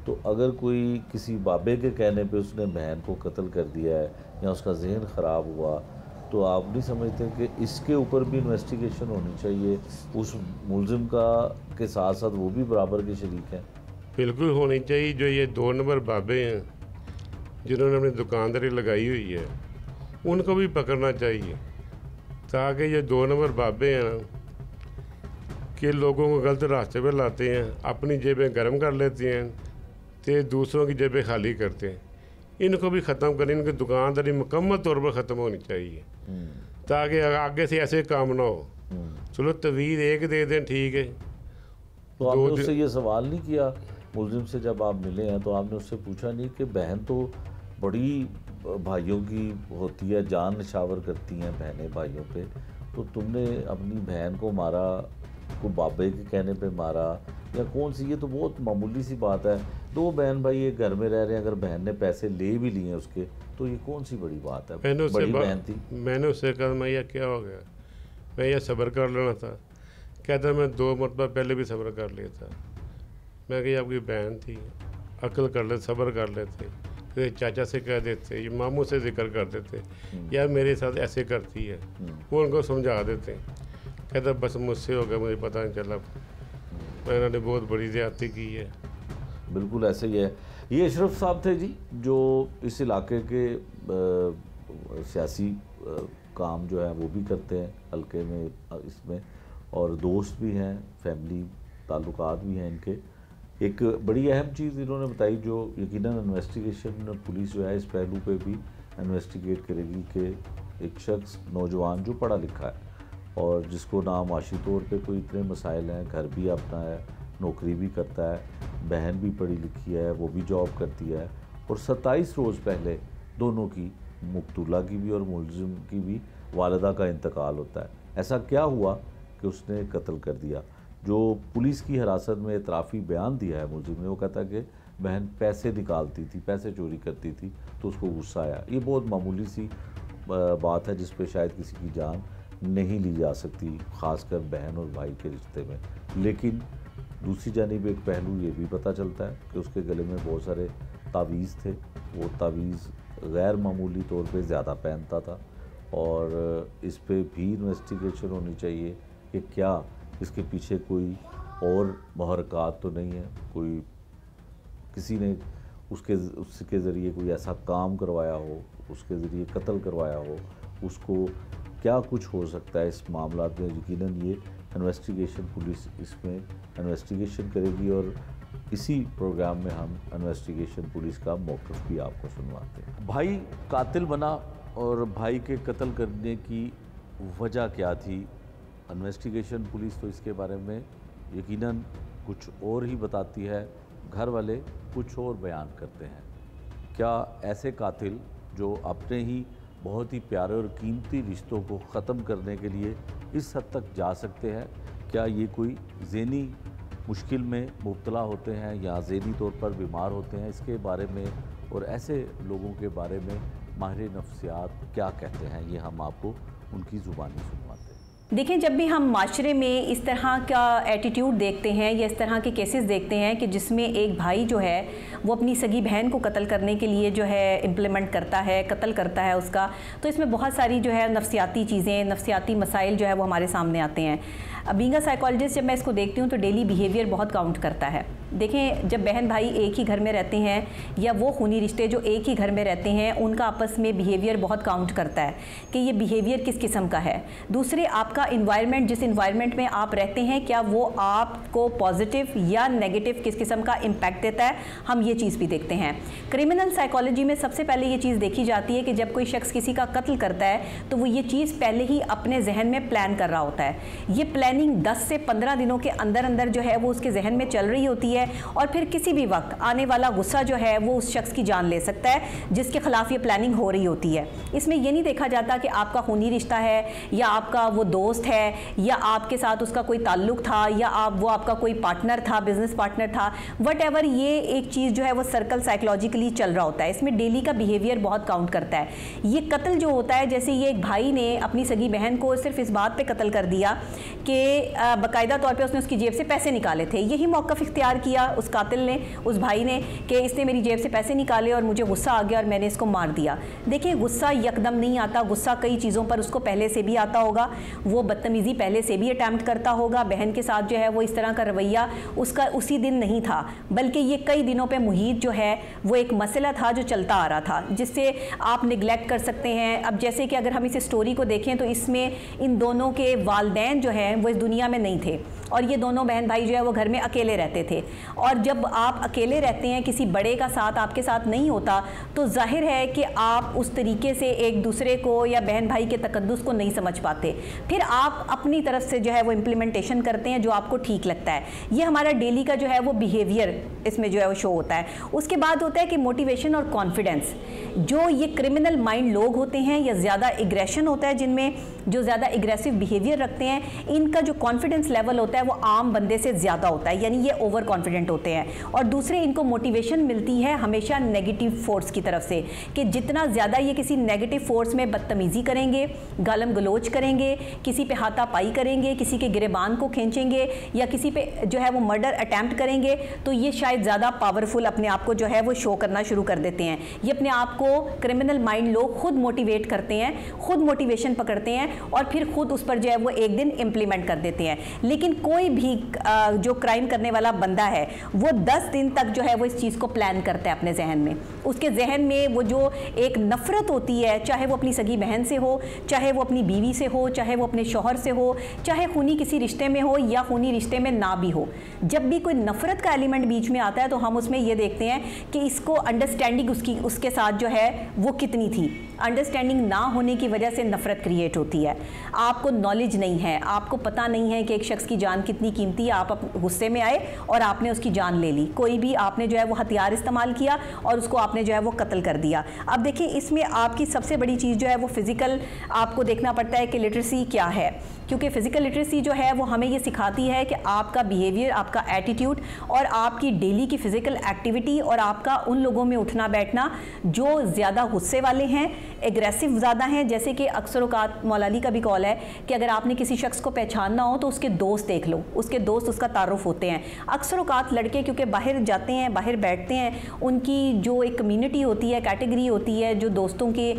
तो अगर कोई किसी बाबे के कहने पे उसने बहन को कत्ल कर दिया है या उसका जहन ख़राब हुआ, तो आप नहीं समझते कि इसके ऊपर भी इन्वेस्टिगेशन होनी चाहिए? उस मुलजिम का के साथ साथ वो भी बराबर के शरीक हैं। बिल्कुल होनी चाहिए। जो ये 2 नंबर बाबे हैं जिन्होंने अपनी दुकानदारी लगाई हुई है, उनको भी पकड़ना चाहिए, ताकि ये 2 नंबर बाबे हैं ना कि लोगों को गलत रास्ते पर लाते हैं, अपनी जेबें गर्म कर लेते हैं तो दूसरों की जेबें खाली करते हैं। इनको भी ख़त्म करें, इनकी दुकानदारी मुकम्मल तौर पर ख़त्म होनी चाहिए, ताकि आगे से ऐसे काम ना हो। चलो तवीज़ एक दे दें, ठीक है। तो आपने उससे ये सवाल नहीं किया मुलजिम से, जब आप मिले हैं तो आपने उससे पूछा नहीं कि बहन तो बड़ी भाइयों की होती है, जान निछावर करती हैं बहनें भाइयों पे, तो तुमने अपनी बहन को मारा, को बाबे के कहने पे मारा, या कौन सी, ये तो बहुत मामूली सी बात है। 2 बहन भाई ये घर में रह रहे हैं, अगर बहन ने पैसे ले भी लिए हैं उसके, तो ये कौन सी बड़ी बात है? बड़ी बहन थी। मैंने उससे कहा मैं यह क्या हो गया, मैं यह सब्र कर लेना था। कहता मैं 2 मरतबा पहले भी सब्र कर लिया था। मैं कही आपकी बहन थी, अक्ल कर ले, सब्र कर लेते। फिर चाचा से कह देते, ये मामू से जिक्र कर देते, यार मेरे साथ ऐसे करती है, वो उनको समझा देते। कहता बस मुझसे हो गया, मुझे पता नहीं चला। इन्होंने बहुत बड़ी ज़्यादती की है। बिल्कुल ऐसे ही है। ये अशरफ साहब थे जी, जो इस इलाके के सियासी काम जो है वो भी करते हैं हल्के में इसमें, और दोस्त भी हैं, फैमिली ताल्लुकात भी हैं इनके। एक बड़ी अहम चीज़ इन्होंने बताई जो यकीनन इन्वेस्टिगेशन पुलिस जो है इस पहलू पे भी इन्वेस्टिगेट करेगी कि एक शख्स नौजवान जो पढ़ा लिखा है और जिसको ना माशी तौर पे कोई इतने मसाइल हैं, घर भी अपना है, नौकरी भी करता है, बहन भी पढ़ी लिखी है, वो भी जॉब करती है, और 27 रोज़ पहले दोनों की, मुक्तुला की भी और मुलजिम की भी वालिदा का इंतकाल होता है। ऐसा क्या हुआ कि उसने कत्ल कर दिया? जो पुलिस की हिरासत में एतराफ़ी बयान दिया है मुलजिम ने, वो कहता है कि बहन पैसे निकालती थी, पैसे चोरी करती थी, तो उसको गुस्सा आया। ये बहुत मामूली सी बात है जिस पे शायद किसी की जान नहीं ली जा सकती, ख़ासकर बहन और भाई के रिश्ते में। लेकिन दूसरी जानिब एक पहलू ये भी पता चलता है कि उसके गले में बहुत सारे तावीज़ थे, वो तावीज़ गैर मामूली तौर पे ज़्यादा पहनता था, और इस पे भी इन्वेस्टिगेशन होनी चाहिए कि क्या इसके पीछे कोई और महरक़ात तो नहीं है, कोई किसी ने उसके ज़रिए कोई ऐसा काम करवाया हो, उसके ज़रिए कत्ल करवाया हो, उसको क्या कुछ हो सकता है इस मामला में। यकीनन ये इन्वेस्टिगेशन पुलिस इसमें इन्वेस्टिगेशन करेगी, और इसी प्रोग्राम में हम इन्वेस्टिगेशन पुलिस का मौक़िफ़ भी आपको सुनवाते हैं। भाई कातिल बना और भाई के कत्ल करने की वजह क्या थी? इन्वेस्टिगेशन पुलिस तो इसके बारे में यकीनन कुछ और ही बताती है, घर वाले कुछ और बयान करते हैं। क्या ऐसे कातिल जो अपने ही बहुत ही प्यारे और कीमती रिश्तों को ख़त्म करने के लिए इस हद तक जा सकते हैं? क्या ये कोई ज़हनी मुश्किल में मुब्तला होते हैं या ज़हनी तौर पर बीमार होते हैं? इसके बारे में और ऐसे लोगों के बारे में माहिर नफ्सियात क्या कहते हैं, ये हम आपको उनकी ज़ुबानी सुनवाते हैं। देखें, जब भी हम माशरे में इस तरह का एटीट्यूड देखते हैं या इस तरह के केसेस देखते हैं कि जिसमें एक भाई जो है वो अपनी सगी बहन को कत्ल करने के लिए जो है इम्प्लीमेंट करता है, कत्ल करता है उसका, तो इसमें बहुत सारी जो है नफ्सियाती चीज़ें, नफ्सियाती मसाइल जो है वो हमारे सामने आते हैं। बीइंग अ साइकोलॉजिस्ट जब मैं इसको देखती हूँ तो डेली बिहेवियर बहुत काउंट करता है। देखें, जब बहन भाई एक ही घर में रहते हैं या वो खूनी रिश्ते जो एक ही घर में रहते हैं, उनका आपस में बिहेवियर बहुत काउंट करता है कि ये बिहेवियर किस किस्म का है। दूसरे, आपका इन्वायरमेंट, जिस इन्वायरमेंट में आप रहते हैं, क्या वो आपको पॉजिटिव या नेगेटिव किस किस्म का इम्पैक्ट देता है, हम ये चीज़ भी देखते हैं। क्रिमिनल साइकोलॉजी में सबसे पहले ये चीज़ देखी जाती है कि जब कोई शख्स किसी का कत्ल करता है तो वो ये चीज़ पहले ही अपने जहन में प्लान कर रहा होता है। ये प्लानिंग 10 से 15 दिनों के अंदर अंदर जो है वो उसके जहन में चल रही होती है, और फिर किसी भी वक्त आने वाला गुस्सा जो है वो उस शख्स की जान ले सकता है जिसके खिलाफ ये प्लानिंग हो रही होती है। इसमें ये नहीं देखा जाता कि आपका खूनी रिश्ता है या आपका वो दोस्त है या आपके साथ उसका कोई ताल्लुक था या वो आपका कोई पार्टनर था, बिजनेस पार्टनर था, वटएवर, ये एक चीज़ जो है वो सर्कल साइकोलॉजिकली चल रहा होता है। इसमें डेली का बिहेवियर बहुत काउंट करता है। ये कत्ल जो होता है, जैसे ये एक भाई ने अपनी सगी बहन को सिर्फ इस बात पे कत्ल कर दिया कि बाकायदा तौर पे उसने उसकी जेब से पैसे निकाले थे। यही मौक़िफ़ इख्तियार किया उस कातिल ने, उस भाई ने, कि इसने मेरी जेब से पैसे निकाले और मुझे गुस्सा आ गया और मैंने इसको मार दिया। देखिए, गुस्सा यकदम नहीं आता, गुस्सा कई चीज़ों पर उसको पहले से भी आता होगा। वो बदतमीज़ी पहले से भी अटैम्प्ट करता होगा, बहन के साथ जो है वो इस तरह का रवैया उसका उसी दिन नहीं था, बल्कि ये कई दिनों पे मुहीत जो है वो एक मसला था जो चलता आ रहा था, जिससे आप निगलेक्ट कर सकते हैं। अब जैसे कि अगर हम इस स्टोरी को देखें तो इसमें इन दोनों के वालिदैन जो हैं वो इस दुनिया में नहीं थे, और ये दोनों बहन भाई जो है वो घर में अकेले रहते थे। और जब आप अकेले रहते हैं, किसी बड़े का साथ आपके साथ नहीं होता, तो जाहिर है कि आप उस तरीके से एक दूसरे को या बहन भाई के तकद्दुस को नहीं समझ पाते। फिर आप अपनी तरफ से जो है वो इम्प्लीमेंटेशन करते हैं जो आपको ठीक लगता है। ये हमारा डेली का जो है वो बिहेवियर इसमें जो है वो शो होता है। उसके बाद होता है कि मोटिवेशन और कॉन्फिडेंस। जो ये क्रिमिनल माइंड लोग होते हैं या ज़्यादा एग्रेशन होता है जिनमें, जो ज़्यादा एग्रेसिव बिहेवियर रखते हैं, इनका जो कॉन्फिडेंस लेवल होता होता है वो आम बंदे से ज़्यादा होता है, यानी ये ओवर कॉन्फिडेंट होते हैं। और दूसरे, इनको मोटिवेशन मिलती है हमेशा नेगेटिव फोर्स की तरफ से, कि जितना ज़्यादा ये किसी नेगेटिव फोर्स में बदतमीज़ी करेंगे, गालम गलोच करेंगे, किसी पे हाथापाई करेंगे, किसी के गिरेबान को खींचेंगे या किसी पे जो है वो मर्डर अटैम्प्ट करेंगे, तो ये शायद ज़्यादा पावरफुल अपने आप को जो है वो शो करना शुरू कर देते हैं। ये अपने आप को क्रिमिनल माइंड लोग खुद मोटिवेट करते हैं, खुद मोटिवेशन पकड़ते हैं और फिर खुद उस पर जो है वो एक दिन इम्प्लीमेंट कर देते हैं। लेकिन कोई भी जो क्राइम करने वाला बंदा है वो 10 दिन तक जो है वो इस चीज़ को प्लान करता है अपने जहन में। उसके जहन में वो जो एक नफरत होती है, चाहे वो अपनी सगी बहन से हो, चाहे वो अपनी बीवी से हो, चाहे वो अपने शौहर से हो, चाहे खूनी किसी रिश्ते में हो या खूनी रिश्ते में ना भी हो, जब भी कोई नफरत का एलिमेंट बीच में आता है तो हम उसमें ये देखते हैं कि इसको अंडरस्टैंडिंग उसके साथ जो है वो कितनी थी। अंडरस्टैंडिंग ना होने की वजह से नफरत क्रिएट होती है। आपको नॉलेज नहीं है, आपको पता नहीं है कि एक शख्स की जान कितनी कीमती है, आप गुस्से में आए और आपने उसकी जान ले ली। कोई भी आपने जो है वो हथियार इस्तेमाल किया और उसको आपने जो है वो कत्ल कर दिया। अब देखिए, इसमें आपकी सबसे बड़ी चीज़ जो है वो फिज़िकल आपको देखना पड़ता है कि लिटरेसी क्या है, क्योंकि फ़िज़िकल लिटरेसी जो है वो हमें ये सिखाती है कि आपका बिहेवियर, आपका एटीट्यूड और आपकी डेली की फ़िज़िकल एक्टिविटी और आपका उन लोगों में उठना बैठना जो ज़्यादा गुस्से वाले हैं, एग्रेसिव ज़्यादा हैं। जैसे कि अक्सर औक़ात मौला अली का भी कॉल है कि अगर आपने किसी शख्स को पहचानना हो तो उसके दोस्त देख लो, उसके दोस्त उसका तारुफ होते हैं। अक्सर औक़ात लड़के क्योंकि बाहर जाते हैं, बाहर बैठते हैं, उनकी जो एक कम्युनिटी होती है, कैटेगरी होती है, जो दोस्तों के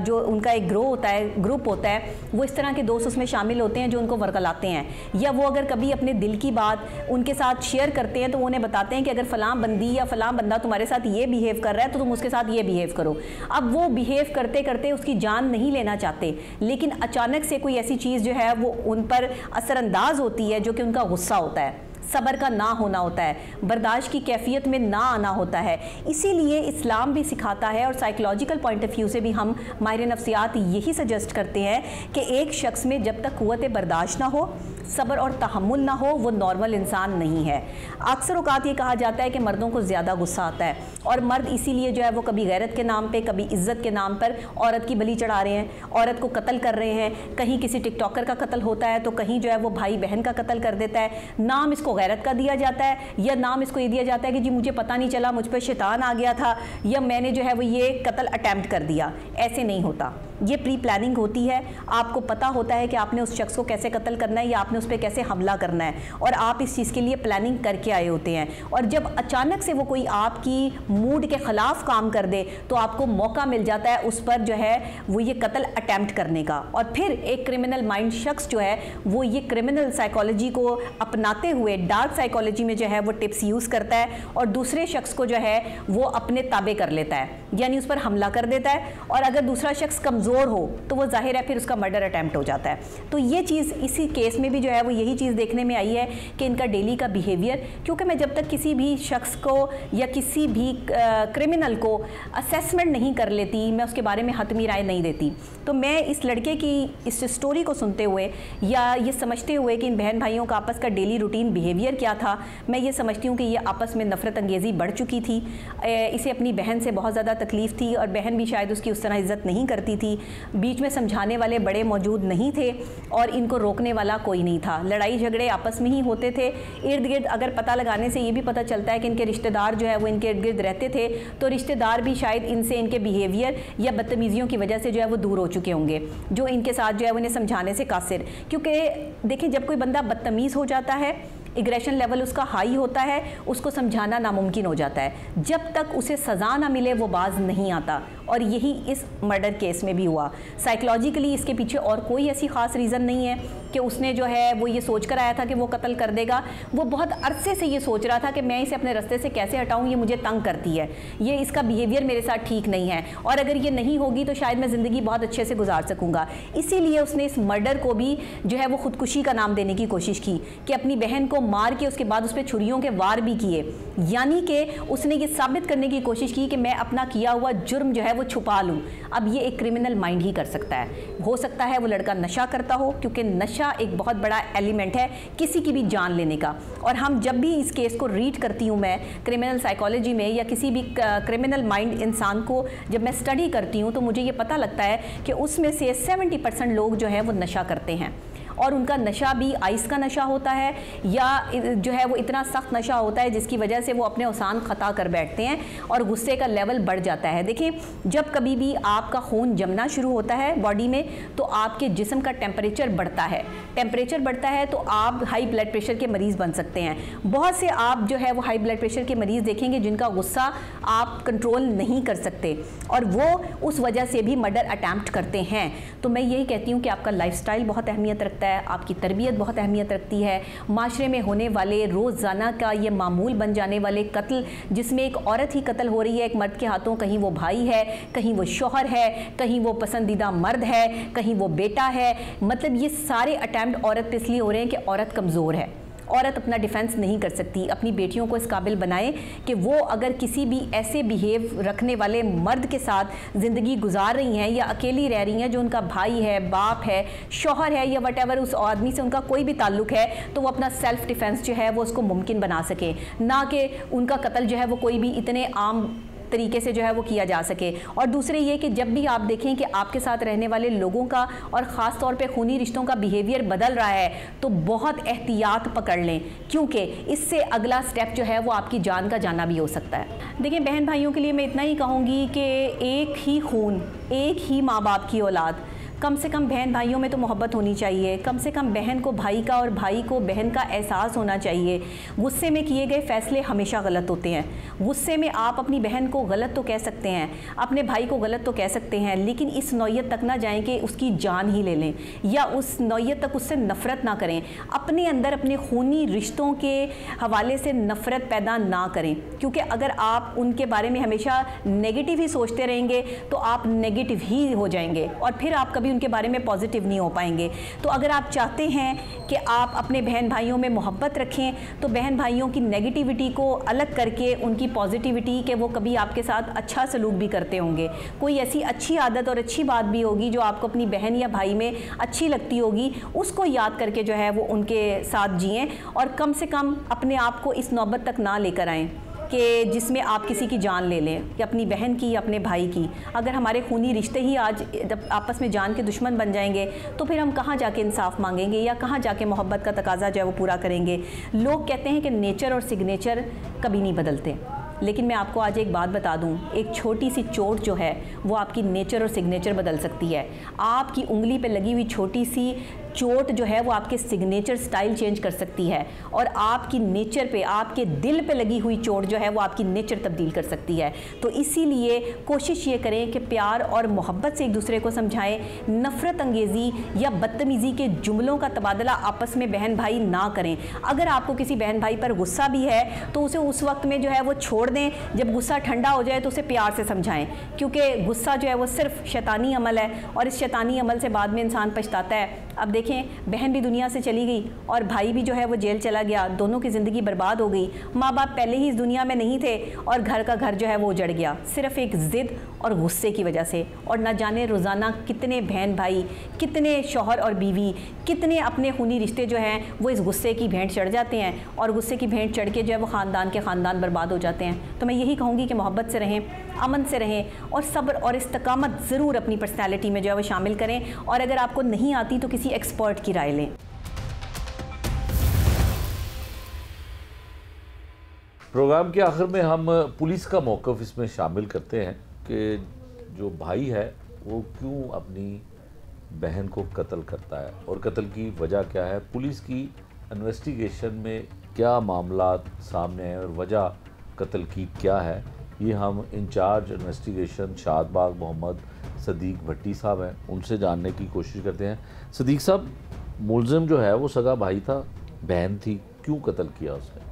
जो उनका एक ग्रुप होता है, वो इस तरह के दोस्त उसमें शामिल होते हैं जो उनको वर्गलाते हैं, या वो अगर कभी अपने दिल की बात उनके साथ शेयर करते हैं तो वो उन्हें बताते हैं कि अगर फ़लाँ बंदी या फ़लाँ बंदा तुम्हारे साथ ये बिहेव कर रहा है तो तुम उसके साथ ये बिहेव करो। अब वो बिहेव करते करते उसकी जान नहीं लेना चाहते, लेकिन अचानक से कोई ऐसी चीज़ जो है वो उन पर असरअंदाज होती है जो कि उनका गुस्सा होता है, सब्र का ना होना होता है, बर्दाश्त की कैफियत में ना आना होता है। इसीलिए इस्लाम भी सिखाता है और साइकोलॉजिकल पॉइंट ऑफ व्यू से भी हम माहिर नफ्सियात यही सजेस्ट करते हैं कि एक शख्स में जब तक क़ुव्वत बर्दाश्त ना हो, सब्र और तहम्मुल ना हो, वो नॉर्मल इंसान नहीं है। अक्सर औक़ात ये कहा जाता है कि मर्दों को ज़्यादा गुस्सा आता है और मर्द इसीलिए जो है वो कभी गैरत के नाम पे, कभी इज़्ज़त के नाम पर औरत की बलि चढ़ा रहे हैं, औरत को कत्ल कर रहे हैं। कहीं किसी टिकटॉकर का कत्ल होता है तो कहीं जो है वो भाई बहन का कत्ल कर देता है। नाम इसको गैरत का दिया जाता है या नाम इसको ये दिया जाता है कि जी मुझे पता नहीं चला, मुझ पर शैतान आ गया था या मैंने जो है वो ये कत्ल अटैम्प्ट कर दिया। ऐसे नहीं होता, ये प्री प्लानिंग होती है। आपको पता होता है कि आपने उस शख्स को कैसे कत्ल करना है या आपने उस पर कैसे हमला करना है और आप इस चीज़ के लिए प्लानिंग करके आए होते हैं। और जब अचानक से वो कोई आपकी मूड के ख़िलाफ़ काम कर दे तो आपको मौका मिल जाता है उस पर जो है वो ये कत्ल अटैम्प्ट करने का। और फिर एक क्रिमिनल माइंड शख्स जो है वो ये क्रिमिनल साइकोलॉजी को अपनाते हुए डार्क साइकोलॉजी में जो है वो टिप्स यूज़ करता है और दूसरे शख्स को जो है वो अपने ताबे कर लेता है, यानी उस पर हमला कर देता है। और अगर दूसरा शख्स कमज़ोर हो तो वो जाहिर है फिर उसका मर्डर अटैम्प्ट हो जाता है। तो ये चीज़ इसी केस में भी जो है वो यही चीज़ देखने में आई है कि इनका डेली का बिहेवियर, क्योंकि मैं जब तक किसी भी शख्स को या किसी भी क्रिमिनल को असेसमेंट नहीं कर लेती, मैं उसके बारे में हतमी राय नहीं देती। तो मैं इस लड़के की इस स्टोरी को सुनते हुए या ये समझते हुए कि इन बहन भाइयों का आपस का डेली रूटीन बिहेवियर क्या था, मैं ये समझती हूँ कि ये आपस में नफ़रत अंगेज़ी बढ़ चुकी थी। इसे अपनी बहन से बहुत ज़्यादा तकलीफ़ थी और बहन भी शायद उसकी उस तरह इज़्ज़त नहीं करती थी। बीच में समझाने वाले बड़े मौजूद नहीं थे और इनको रोकने वाला कोई नहीं था। लड़ाई झगड़े आपस में ही होते थे। इर्द गिर्द अगर पता लगाने से ये भी पता चलता है कि इनके रिश्तेदार जो है वो इनके इर्द गिर्द रहते थे, तो रिश्तेदार भी शायद इनसे इनके बिहेवियर या बदतमीज़ियों की वजह से जो है वो दूर हो चुके होंगे, जो इनके साथ जो है वो इन्हें समझाने से कासिर। क्योंकि देखिए, जब कोई बंदा बदतमीज़ हो जाता है, एग्रेशन लेवल उसका हाई होता है, उसको समझाना नामुमकिन हो जाता है। जब तक उसे सज़ा ना मिले वो बाज नहीं आता। और यही इस मर्डर केस में भी हुआ। साइकोलॉजिकली इसके पीछे और कोई ऐसी ख़ास रीज़न नहीं है कि उसने जो है वो ये सोच कर आया था कि वो कत्ल कर देगा। वो बहुत अरसे से ये सोच रहा था कि मैं इसे अपने रास्ते से कैसे हटाऊँ, ये मुझे तंग करती है, ये इसका बिहेवियर मेरे साथ ठीक नहीं है और अगर ये नहीं होगी तो शायद मैं ज़िंदगी बहुत अच्छे से गुजार सकूँगा। इसीलिए उसने इस मर्डर को भी जो है वो ख़ुदकुशी का नाम देने की कोशिश की कि अपनी बहन को मार के उसके बाद उस पर छुरियों के वार भी किए, यानी कि उसने ये साबित करने की कोशिश की कि मैं अपना किया हुआ जुर्म जो है वो छुपा लूँ। अब ये एक क्रिमिनल माइंड ही कर सकता है। हो सकता है वो लड़का नशा करता हो, क्योंकि नशा एक बहुत बड़ा एलिमेंट है किसी की भी जान लेने का। और हम जब भी इस केस को रीड करती हूँ मैं क्रिमिनल साइकोलॉजी में या किसी भी क्रिमिनल माइंड इंसान को जब मैं स्टडी करती हूँ तो मुझे ये पता लगता है कि उसमें से 70% लोग जो है वो नशा करते हैं और उनका नशा भी आइस का नशा होता है या जो है वो इतना सख्त नशा होता है जिसकी वजह से वो अपने औसान खता कर बैठते हैं और गुस्से का लेवल बढ़ जाता है। देखिए, जब कभी भी आपका खून जमना शुरू होता है बॉडी में तो आपके जिस्म का टेम्परेचर बढ़ता है। टेम्परेचर बढ़ता है तो आप हाई ब्लड प्रेशर के मरीज़ बन सकते हैं। बहुत से आप जो है वो हाई ब्लड प्रेशर के मरीज़ देखेंगे जिनका गुस्सा आप कंट्रोल नहीं कर सकते और वो उस वजह से भी मर्डर अटैम्प्ट करते हैं। तो मैं यही कहती हूँ कि आपका लाइफस्टाइल बहुत अहमियत रखता है, आपकी तरबियत बहुत अहमियत रखती है। माशरे में होने वाले रोज़ाना का ये मामूल बन जाने वाले कत्ल, जिसमें एक औरत ही कत्ल हो रही है एक मर्द के हाथों, कहीं वो भाई है, कहीं वो शौहर है, कहीं वो पसंदीदा मर्द है, कहीं वो बेटा है, मतलब ये सारे अटैम्प्ट औरत पे इसलिए हो रहे हैं कि औरत कमज़ोर है, औरत अपना डिफेंस नहीं कर सकती। अपनी बेटियों को इस काबिल बनाए कि वो अगर किसी भी ऐसे बिहेव रखने वाले मर्द के साथ ज़िंदगी गुजार रही हैं या अकेली रह रही हैं जो उनका भाई है, बाप है, शौहर है या वटेवर उस आदमी से उनका कोई भी ताल्लुक़ है, तो वो अपना सेल्फ़ डिफेंस जो है वो उसको मुमकिन बना सके, ना कि उनका कत्ल जो है वो कोई भी इतने आम तरीके से जो है वो किया जा सके। और दूसरे ये कि जब भी आप देखें कि आपके साथ रहने वाले लोगों का और ख़ास तौर पे खूनी रिश्तों का बिहेवियर बदल रहा है तो बहुत एहतियात पकड़ लें, क्योंकि इससे अगला स्टेप जो है वो आपकी जान का जाना भी हो सकता है। देखिए, बहन भाइयों के लिए मैं इतना ही कहूँगी कि एक ही खून, एक ही माँ बाप की औलाद, कम से कम बहन भाइयों में तो मोहब्बत होनी चाहिए, कम से कम बहन को भाई का और भाई को बहन का एहसास होना चाहिए। गुस्से में किए गए फ़ैसले हमेशा गलत होते हैं। गुस्से में आप अपनी बहन को गलत तो कह सकते हैं, अपने भाई को गलत तो कह सकते हैं, लेकिन इस नौयत तक ना जाएं कि उसकी जान ही ले लें या उस नौयत तक उससे नफ़रत ना करें। अपने अंदर अपने खूनी रिश्तों के हवाले से नफ़रत पैदा ना करें, क्योंकि अगर आप उनके बारे में हमेशा नेगेटिव ही सोचते रहेंगे तो आप नेगेटिव ही हो जाएंगे और फिर आप कभी उनके बारे में पॉजिटिव नहीं हो पाएंगे। तो अगर आप चाहते हैं कि आप अपने बहन भाइयों में मोहब्बत रखें तो बहन भाइयों की नेगेटिविटी को अलग करके उनकी पॉजिटिविटी के वो कभी आपके साथ अच्छा सलूक भी करते होंगे, कोई ऐसी अच्छी आदत और अच्छी बात भी होगी जो आपको अपनी बहन या भाई में अच्छी लगती होगी, उसको याद करके जो है वो उनके साथ जिएं और कम से कम अपने आप को इस नौबत तक ना लेकर आएँ कि जिसमें आप किसी की जान ले लें, या अपनी बहन की या अपने भाई की। अगर हमारे खूनी रिश्ते ही आज जब आपस में जान के दुश्मन बन जाएंगे तो फिर हम कहाँ जाके इंसाफ मांगेंगे या कहाँ जाके मोहब्बत का तकाजा जो है वो पूरा करेंगे। लोग कहते हैं कि नेचर और सिग्नेचर कभी नहीं बदलते, लेकिन मैं आपको आज एक बात बता दूं, एक छोटी सी चोट जो है वो आपकी नेचर और सिग्नेचर बदल सकती है। आपकी उंगली पे लगी हुई छोटी सी चोट जो है वो आपके सिग्नेचर स्टाइल चेंज कर सकती है और आपकी नेचर पे, आपके दिल पे लगी हुई चोट जो है वो आपकी नेचर तब्दील कर सकती है। तो इसीलिए कोशिश ये करें कि प्यार और मोहब्बत से एक दूसरे को समझाएं, नफ़रत अंगेज़ी या बदतमीज़ी के जुमलों का तबादला आपस में बहन भाई ना करें। अगर आपको किसी बहन भाई पर गुस्सा भी है तो उसे उस वक्त में जो है वो छोड़ दें, जब गुस्सा ठंडा हो जाए तो उसे प्यार से समझाएं, क्योंकि गुस्सा जो है वो सिर्फ शैतानी अमल है और इस शैतानी अमल से बाद में इंसान पछताता है। अब देखें, बहन भी दुनिया से चली गई और भाई भी जो है वो जेल चला गया, दोनों की ज़िंदगी बर्बाद हो गई। माँ बाप पहले ही इस दुनिया में नहीं थे और घर का घर जो है वो उजड़ गया सिर्फ एक ज़िद और गुस्से की वजह से। और न जाने रोज़ाना कितने बहन भाई, कितने शौहर और बीवी, कितने अपने खूनी रिश्ते जो हैं वो इस गुस्से की भेंट चढ़ जाते हैं और गुस्से की भेंट चढ़ के जो है वो ख़ानदान के ख़ानदान बर्बाद हो जाते हैं। तो मैं यही कहूँगी कि मोहब्बत से रहें, अमन से रहें और सब्र और इस्तकामत ज़रूर अपनी पर्सनैलिटी में जो है वो शामिल करें। और अगर आपको नहीं आती तो किसी एक्सपर्ट की राय लें। प्रोग्राम के आखिर में हम पुलिस का मौक़िफ़ इसमें शामिल करते हैं कि जो भाई है वो क्यों अपनी बहन को कत्ल करता है और कत्ल की वजह क्या है, पुलिस की इन्वेस्टिगेशन में क्या मामला सामने है और वजह कत्ल की क्या है, ये हम इंचार्ज इन्वेस्टिगेशन शादबाग मोहम्मद सदीक भट्टी साहब हैं, उनसे जानने की कोशिश करते हैं। सदीक साहब, मुलज़िम जो है वो सगा भाई था, बहन थी, क्यों कत्ल किया उसने?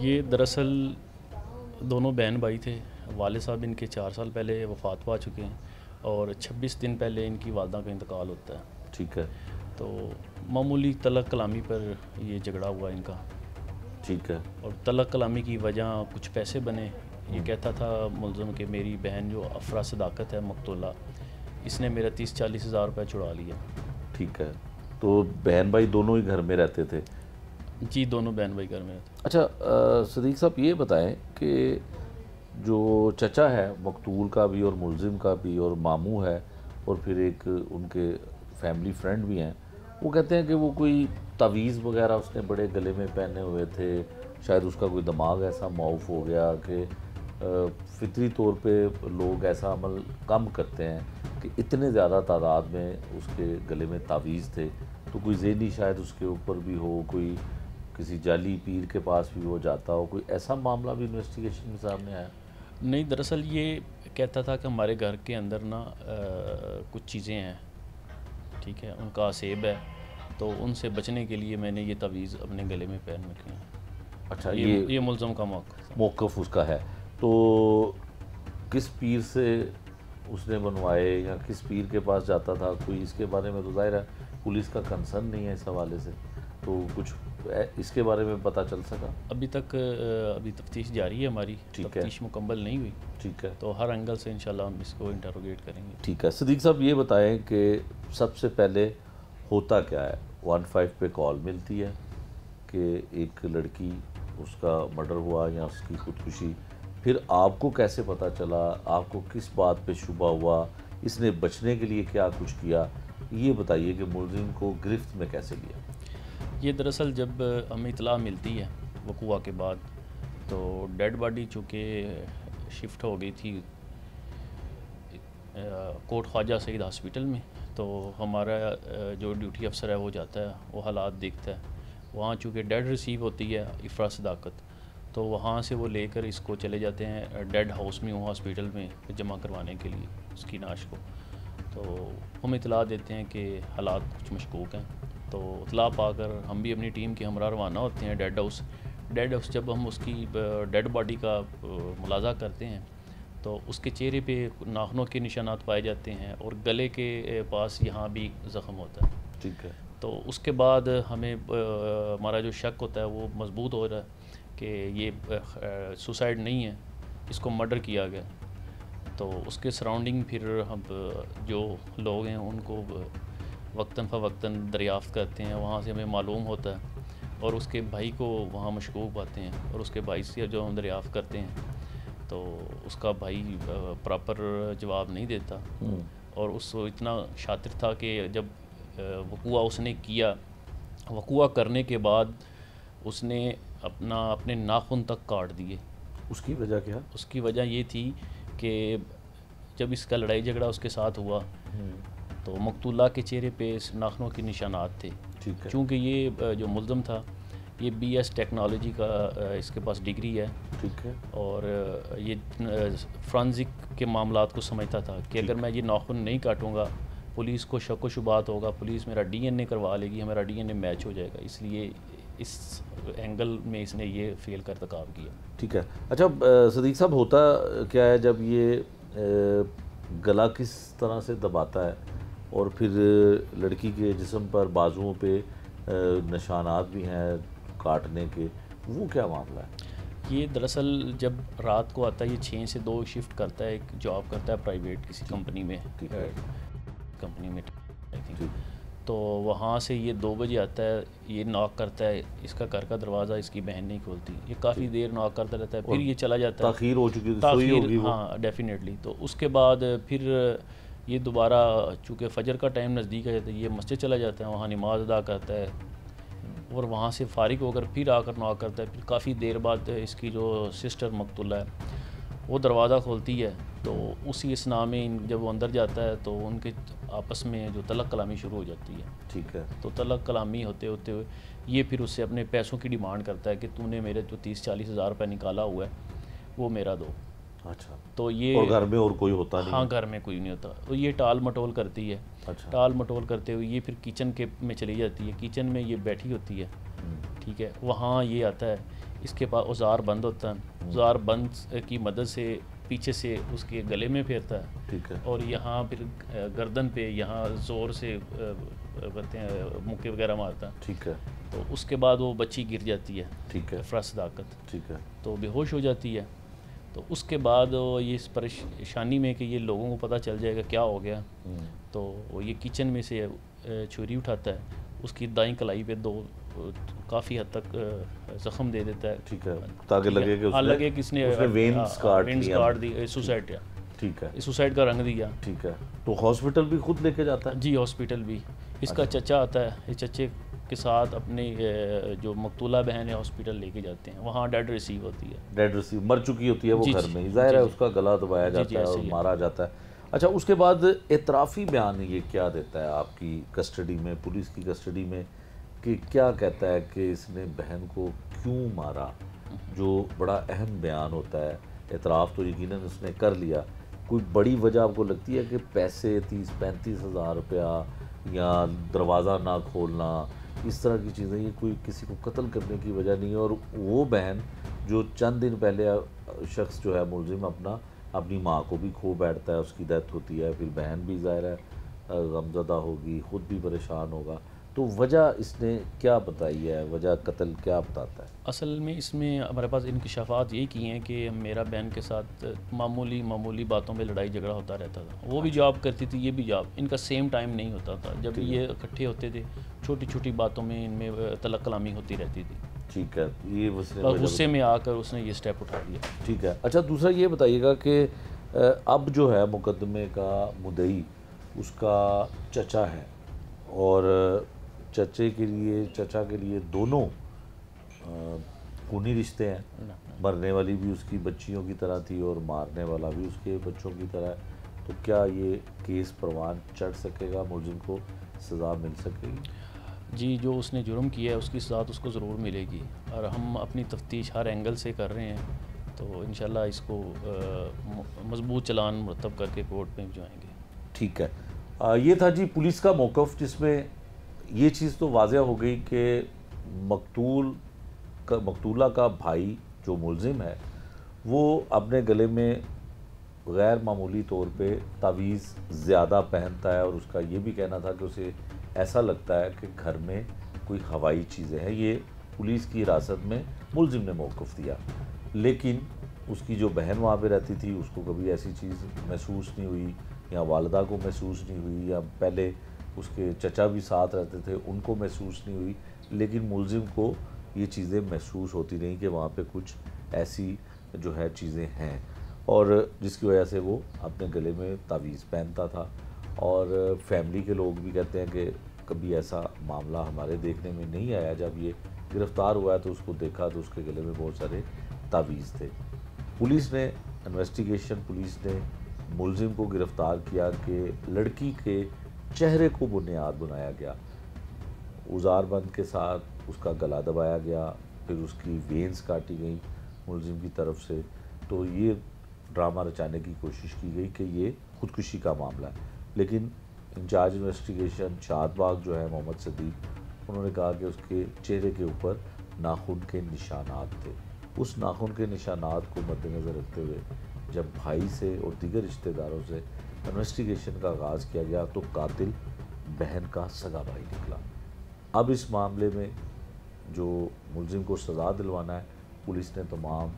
ये दरअसल दोनों बहन भाई थे। वाले साहब इनके 4 साल पहले वफ़ात पा चुके हैं और 26 दिन पहले इनकी वालदा का इंतकाल होता है। ठीक है। तो मामूली तलक कलामी पर ये झगड़ा हुआ इनका। ठीक है। और तलक कलामी की वजह कुछ पैसे बने। ये कहता था मुलज़िम कि मेरी बहन जो अफरा सदाकत है मकतूला, इसने मेरा 30-40 हज़ार रुपये छुड़ा लिया। ठीक है। तो बहन भाई दोनों ही घर में रहते थे? जी, दोनों बहन भाई घर में रहते। अच्छा, सदीक साहब ये बताएं कि जो चचा है मकतूल का भी और मुलज़िम का भी और मामू है और फिर एक उनके फैमिली फ्रेंड भी हैं, वो कहते हैं कि वो कोई तावीज़ वगैरह उसने बड़े गले में पहने हुए थे, शायद उसका कोई दिमाग ऐसा माउफ हो गया कि फितरी तौर पे लोग ऐसा अमल कम करते हैं कि इतने ज़्यादा तादाद में उसके गले में तावीज़ थे, तो कोई ज़हनी शायद उसके ऊपर भी हो, कोई किसी जाली पीर के पास भी वो जाता हो, कोई ऐसा मामला भी इन्वेस्टिगेशन में सामने आया? नहीं, दरअसल ये कहता था कि हमारे घर के अंदर ना कुछ चीज़ें हैं, ठीक है, उनका सेब है, तो उनसे बचने के लिए मैंने ये तावीज़ अपने गले में पहन रखे हैं। अच्छा, ये मुल्ज़म का मौक़िफ़ उसका है। तो किस पीर से उसने बनवाए या किस पीर के पास जाता था, कोई इसके बारे में? तो ज़ाहिर है पुलिस का कंसर्न नहीं है इस हवाले से, तो कुछ इसके बारे में पता चल सका? अभी तक अभी तफ्तीश जारी है हमारी, तफ्तीश मुकम्मल नहीं हुई। ठीक है, तो हर एंगल से इंशाल्लाह हम इसको इंटरोगेट करेंगे। ठीक है। सदीक साहब, ये बताएं कि सबसे पहले होता क्या है? 15 पे कॉल मिलती है कि एक लड़की, उसका मर्डर हुआ या उसकी खुदकुशी, फिर आपको कैसे पता चला, आपको किस बात पे शुबा हुआ, इसने बचने के लिए क्या कुछ किया, ये बताइए कि मुलजिम को गिरफ्त में कैसे लिया? ये दरअसल जब हमें इतला मिलती है वक़ूआ के बाद, तो डेड बॉडी चूँकि शिफ्ट हो गई थी कोट ख्वाजा सईद हॉस्पिटल में, तो हमारा जो ड्यूटी अफसर है वो जाता है, वो हालात देखता है। वहाँ चूँकि डेड रिसीव होती है इफ़रा सदाकत, तो वहाँ से वो लेकर इसको चले जाते हैं डेड हाउस में, वो हॉस्पिटल में जमा करवाने के लिए उसकी नाश को। तो हम इतला देते हैं कि हालात कुछ मशकूक हैं, तो इतला पाकर हम भी अपनी टीम के हमरा रवाना होते हैं डेड हाउस। डेड हाउस जब हम उसकी डेड बॉडी का मुलाजा करते हैं, तो उसके चेहरे पे नाखूनों के निशानात पाए जाते हैं और गले के पास यहाँ भी ज़ख़म होता है। ठीक है। तो उसके बाद हमें हमारा जो शक होता है वो मजबूत हो रहा है कि ये सुसाइड नहीं है, इसको मर्डर किया गया। तो उसके सराउंडिंग फिर हम जो लोग हैं उनको वक्तन फ़वक्तन दरियाफ़्त करते हैं, वहाँ से हमें मालूम होता है और उसके भाई को वहाँ मशकूक पाते हैं और उसके भाई से जो हम दरियाफ़्त करते हैं तो उसका भाई प्रॉपर जवाब नहीं देता और उसको इतना शातिर था कि जब वक़ूआ उसने किया, वक़ूआ करने के बाद उसने अपने नाखून तक काट दिए। उसकी वजह क्या? उसकी वजह ये थी कि जब इसका लड़ाई झगड़ा उसके साथ हुआ तो मकतूला के चेहरे पे नाखूनों के निशानात थे। ठीक है। चूँकि ये जो मुल्ज़म था ये BS टेक्नोलॉजी का इसके पास डिग्री है। ठीक है। और ये फ्रांजिक के मामलात को समझता था कि अगर मैं ये नाखून नहीं काटूँगा पुलिस को शक व शुबात होगा, पुलिस मेरा DNA करवा लेगी, हमारा DNA मैच हो जाएगा, इसलिए इस एंगल में इसने ये फेल का इर्तिकाब किया। ठीक है। अच्छा सदीक साहब, होता क्या है जब ये गला किस तरह से दबाता है और फिर लड़की के जिस्म पर बाजुओं पे निशानात भी हैं काटने के, वो क्या मामला है? ये दरअसल जब रात को आता है, ये 6 से 2 शिफ्ट करता है, एक जॉब करता है प्राइवेट किसी कंपनी में, कंपनी में आई थिंक। तो वहाँ से ये 2 बजे आता है, ये नॉक करता है, इसका घर का दरवाज़ा इसकी बहन नहीं खोलती, ये काफ़ी देर नॉक करता रहता है, फिर ये चला जाता है। ताख़ीर हो चुकी सोई होगी वो। हाँ डेफिनेटली। तो उसके बाद फिर ये दोबारा चूँकि फ़जर का टाइम नज़दीक है तो ये मस्जिद चला जाता है, वहाँ नमाज अदा करता है और वहाँ से फ़ारिग होकर फिर आकर नॉक करता है। फिर काफ़ी देर बाद इसकी जो सिस्टर मकतूला है वो दरवाज़ा खोलती है, तो उसी इसना में जब वो अंदर जाता है तो उनके आपस में जो तलक कलामी शुरू हो जाती है। ठीक है। तो तलक कलामी होते होते हुए ये फिर उससे अपने पैसों की डिमांड करता है कि तूने मेरे जो 30-40 हज़ार रुपये निकाला हुआ है वो मेरा दो। अच्छा। तो ये और घर में और कोई होता नहीं? हाँ, घर में कोई नहीं होता। तो ये टाल मटोल करती है। अच्छा। टाल मटोल करते हुए ये फिर किचन के में चली जाती है, किचन में ये बैठी होती है। ठीक है। वहाँ ये आता है, इसके पास औजार बंद होता है, औजार बंद की मदद से पीछे से उसके गले में फेरता है। ठीक है। और यहाँ फिर गर्दन पे यहाँ ज़ोर से कहते हैं मुक्के वगैरह मारता है। ठीक है। तो उसके बाद वो बच्ची गिर जाती है। ठीक है। इफ़रा सदाकत। ठीक है। तो बेहोश हो जाती है। तो उसके बाद ये इस परेशानी में कि ये लोगों को पता चल जाएगा क्या हो गया, तो ये किचन में से छुरी उठाता है, उसकी दाईं कलाई पे 2 काफ़ी हद तक ज़ख्म दे देता है। ठीक है, ताकि लगे कि लगे कि इसने वेन्स काट दी, सुसाइड किया। ठीक है, सुसाइड का रंग दिया। ठीक है, तो हॉस्पिटल भी खुद लेके जाता है? जी हॉस्पिटल भी। इसका चचा आता है, इस चचे के साथ अपनी जो मकतूला बहन है हॉस्पिटल लेके जाते हैं, वहाँ डेड रिसीव होती है। डेड रिसीव, मर चुकी होती है वो जी, घर जी, में, ज़ाहिर है जी, उसका गला दबाया जाता है ऐसे और ही है। मारा जाता है। अच्छा, उसके बाद एतराफ़ी बयान ये क्या देता है आपकी कस्टडी में, पुलिस की कस्टडी में, कि क्या कहता है कि इसने बहन को क्यों मारा, जो बड़ा अहम बयान होता है। एतराफ़ तो यकीनन उसने कर लिया, कोई बड़ी वजह आपको लगती है कि पैसे 30-35 हज़ार रुपया या दरवाज़ा ना खोलना, इस तरह की चीज़ें, ये कोई किसी को कत्ल करने की वजह नहीं है? और वो बहन जो चंद दिन पहले शख्स जो है मुलजिम अपनी माँ को भी खो बैठता है, उसकी डेथ होती है, फिर बहन भी ज़ाहिर है गमज़दा होगी, ख़ुद भी परेशान होगा, तो वजह इसने क्या बताई है, वजह कत्ल क्या बताता है? असल में इसमें हमारे पास इंकशाफात यही की हैं कि मेरा बहन के साथ मामूली बातों में लड़ाई झगड़ा होता रहता था। वो भी जॉब करती थी, ये भी जॉब, इनका सेम टाइम नहीं होता था। जब ये इकट्ठे होते थे छोटी छोटी बातों में इनमें तलक कलामी होती रहती थी। ठीक है, ये गुस्से में आकर उसने ये स्टेप उठा दिया। ठीक है। अच्छा, दूसरा ये बताइएगा कि अब जो है मुकदमे का मुद्दई उसका चचा है, और चचा के लिए दोनों खूनी रिश्ते हैं, मरने वाली भी उसकी बच्चियों की तरह थी और मारने वाला भी उसके बच्चों की तरह है, तो क्या ये केस परवान चढ़ सकेगा, मुलजिम को सज़ा मिल सकेगी? जी, जो उसने जुर्म किया है उसकी सज़ा उसको ज़रूर मिलेगी, और हम अपनी तफ्तीश हर एंगल से कर रहे हैं, तो इंशाल्लाह इसको मजबूत चलान मुरतब करके कोर्ट में भिजवाएंगे। ठीक है, ये था जी पुलिस का मौक़िफ़, जिसमें ये चीज़ तो वाज़ह हो गई कि मकतूला का भाई जो मुलजिम है वो अपने गले में गैर मामूली तौर पे तावीज़ ज़्यादा पहनता है, और उसका ये भी कहना था कि उसे ऐसा लगता है कि घर में कोई हवाई चीज़ें हैं। ये पुलिस की हिरासत में मुलजिम ने मौक़िफ़ दिया, लेकिन उसकी जो बहन वहाँ पे रहती थी उसको कभी ऐसी चीज़ महसूस नहीं हुई, या वालिदा को महसूस नहीं हुई, या पहले उसके चचा भी साथ रहते थे उनको महसूस नहीं हुई, लेकिन मुलजिम को ये चीज़ें महसूस होती रहीं कि वहाँ पे कुछ ऐसी जो है चीज़ें हैं, और जिसकी वजह से वो अपने गले में तावीज़ पहनता था। और फैमिली के लोग भी कहते हैं कि कभी ऐसा मामला हमारे देखने में नहीं आया, जब ये गिरफ़्तार हुआ तो उसको देखा तो उसके गले में बहुत सारे तावीज़ थे। पुलिस ने पुलिस ने मुलजिम को गिरफ़्तार किया कि लड़की के चेहरे को बुनियाद बनाया गया, उजारबंद के साथ उसका गला दबाया गया, फिर उसकी वेंस काटी गई मुलजिम की तरफ से, तो ये ड्रामा रचाने की कोशिश की गई कि ये खुदकुशी का मामला है। लेकिन इंचार्ज इन्वेस्टिगेशन शादबाग जो है मोहम्मद सदीक, उन्होंने कहा कि उसके चेहरे के ऊपर नाखून के निशानात थे। उस नाखून के निशानात को मद्देनज़र रखते हुए जब भाई से और दीगर रिश्तेदारों से इन्वेस्टिगेशन का आगाज़ किया गया तो कातिल बहन का सगा भाई निकला। अब इस मामले में जो मुलजिम को सज़ा दिलवाना है, पुलिस ने तमाम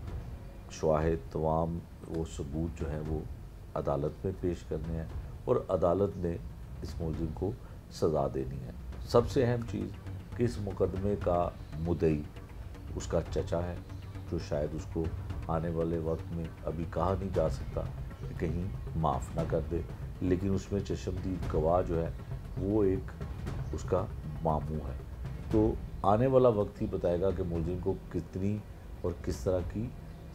शवाहिद, तमाम वो सबूत जो हैं वो अदालत में पेश करने हैं, और अदालत ने इस मुलजिम को सज़ा देनी है। सबसे अहम चीज़ कि इस मुकदमे का मुद्दई उसका चचा है, जो शायद उसको आने वाले वक्त में अभी कहा नहीं जा सकता कि कहीं माफ़ ना कर दे, लेकिन उसमें चश्मदीद गवाह जो है वो एक उसका मामू है। तो आने वाला वक्त ही बताएगा कि मुलजिम को कितनी और किस तरह की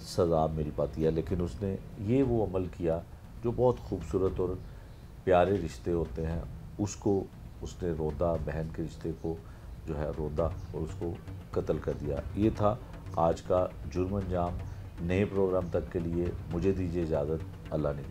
सज़ा मिल पाती है, लेकिन उसने ये वो अमल किया जो बहुत खूबसूरत और प्यारे रिश्ते होते हैं, उसको उसने रोंदा, बहन के रिश्ते को जो है रोंदा और उसको कत्ल कर दिया। ये था आज का जुर्म अंजाम। नए प्रोग्राम तक के लिए मुझे दीजिए इजाज़त। अल्लाह ने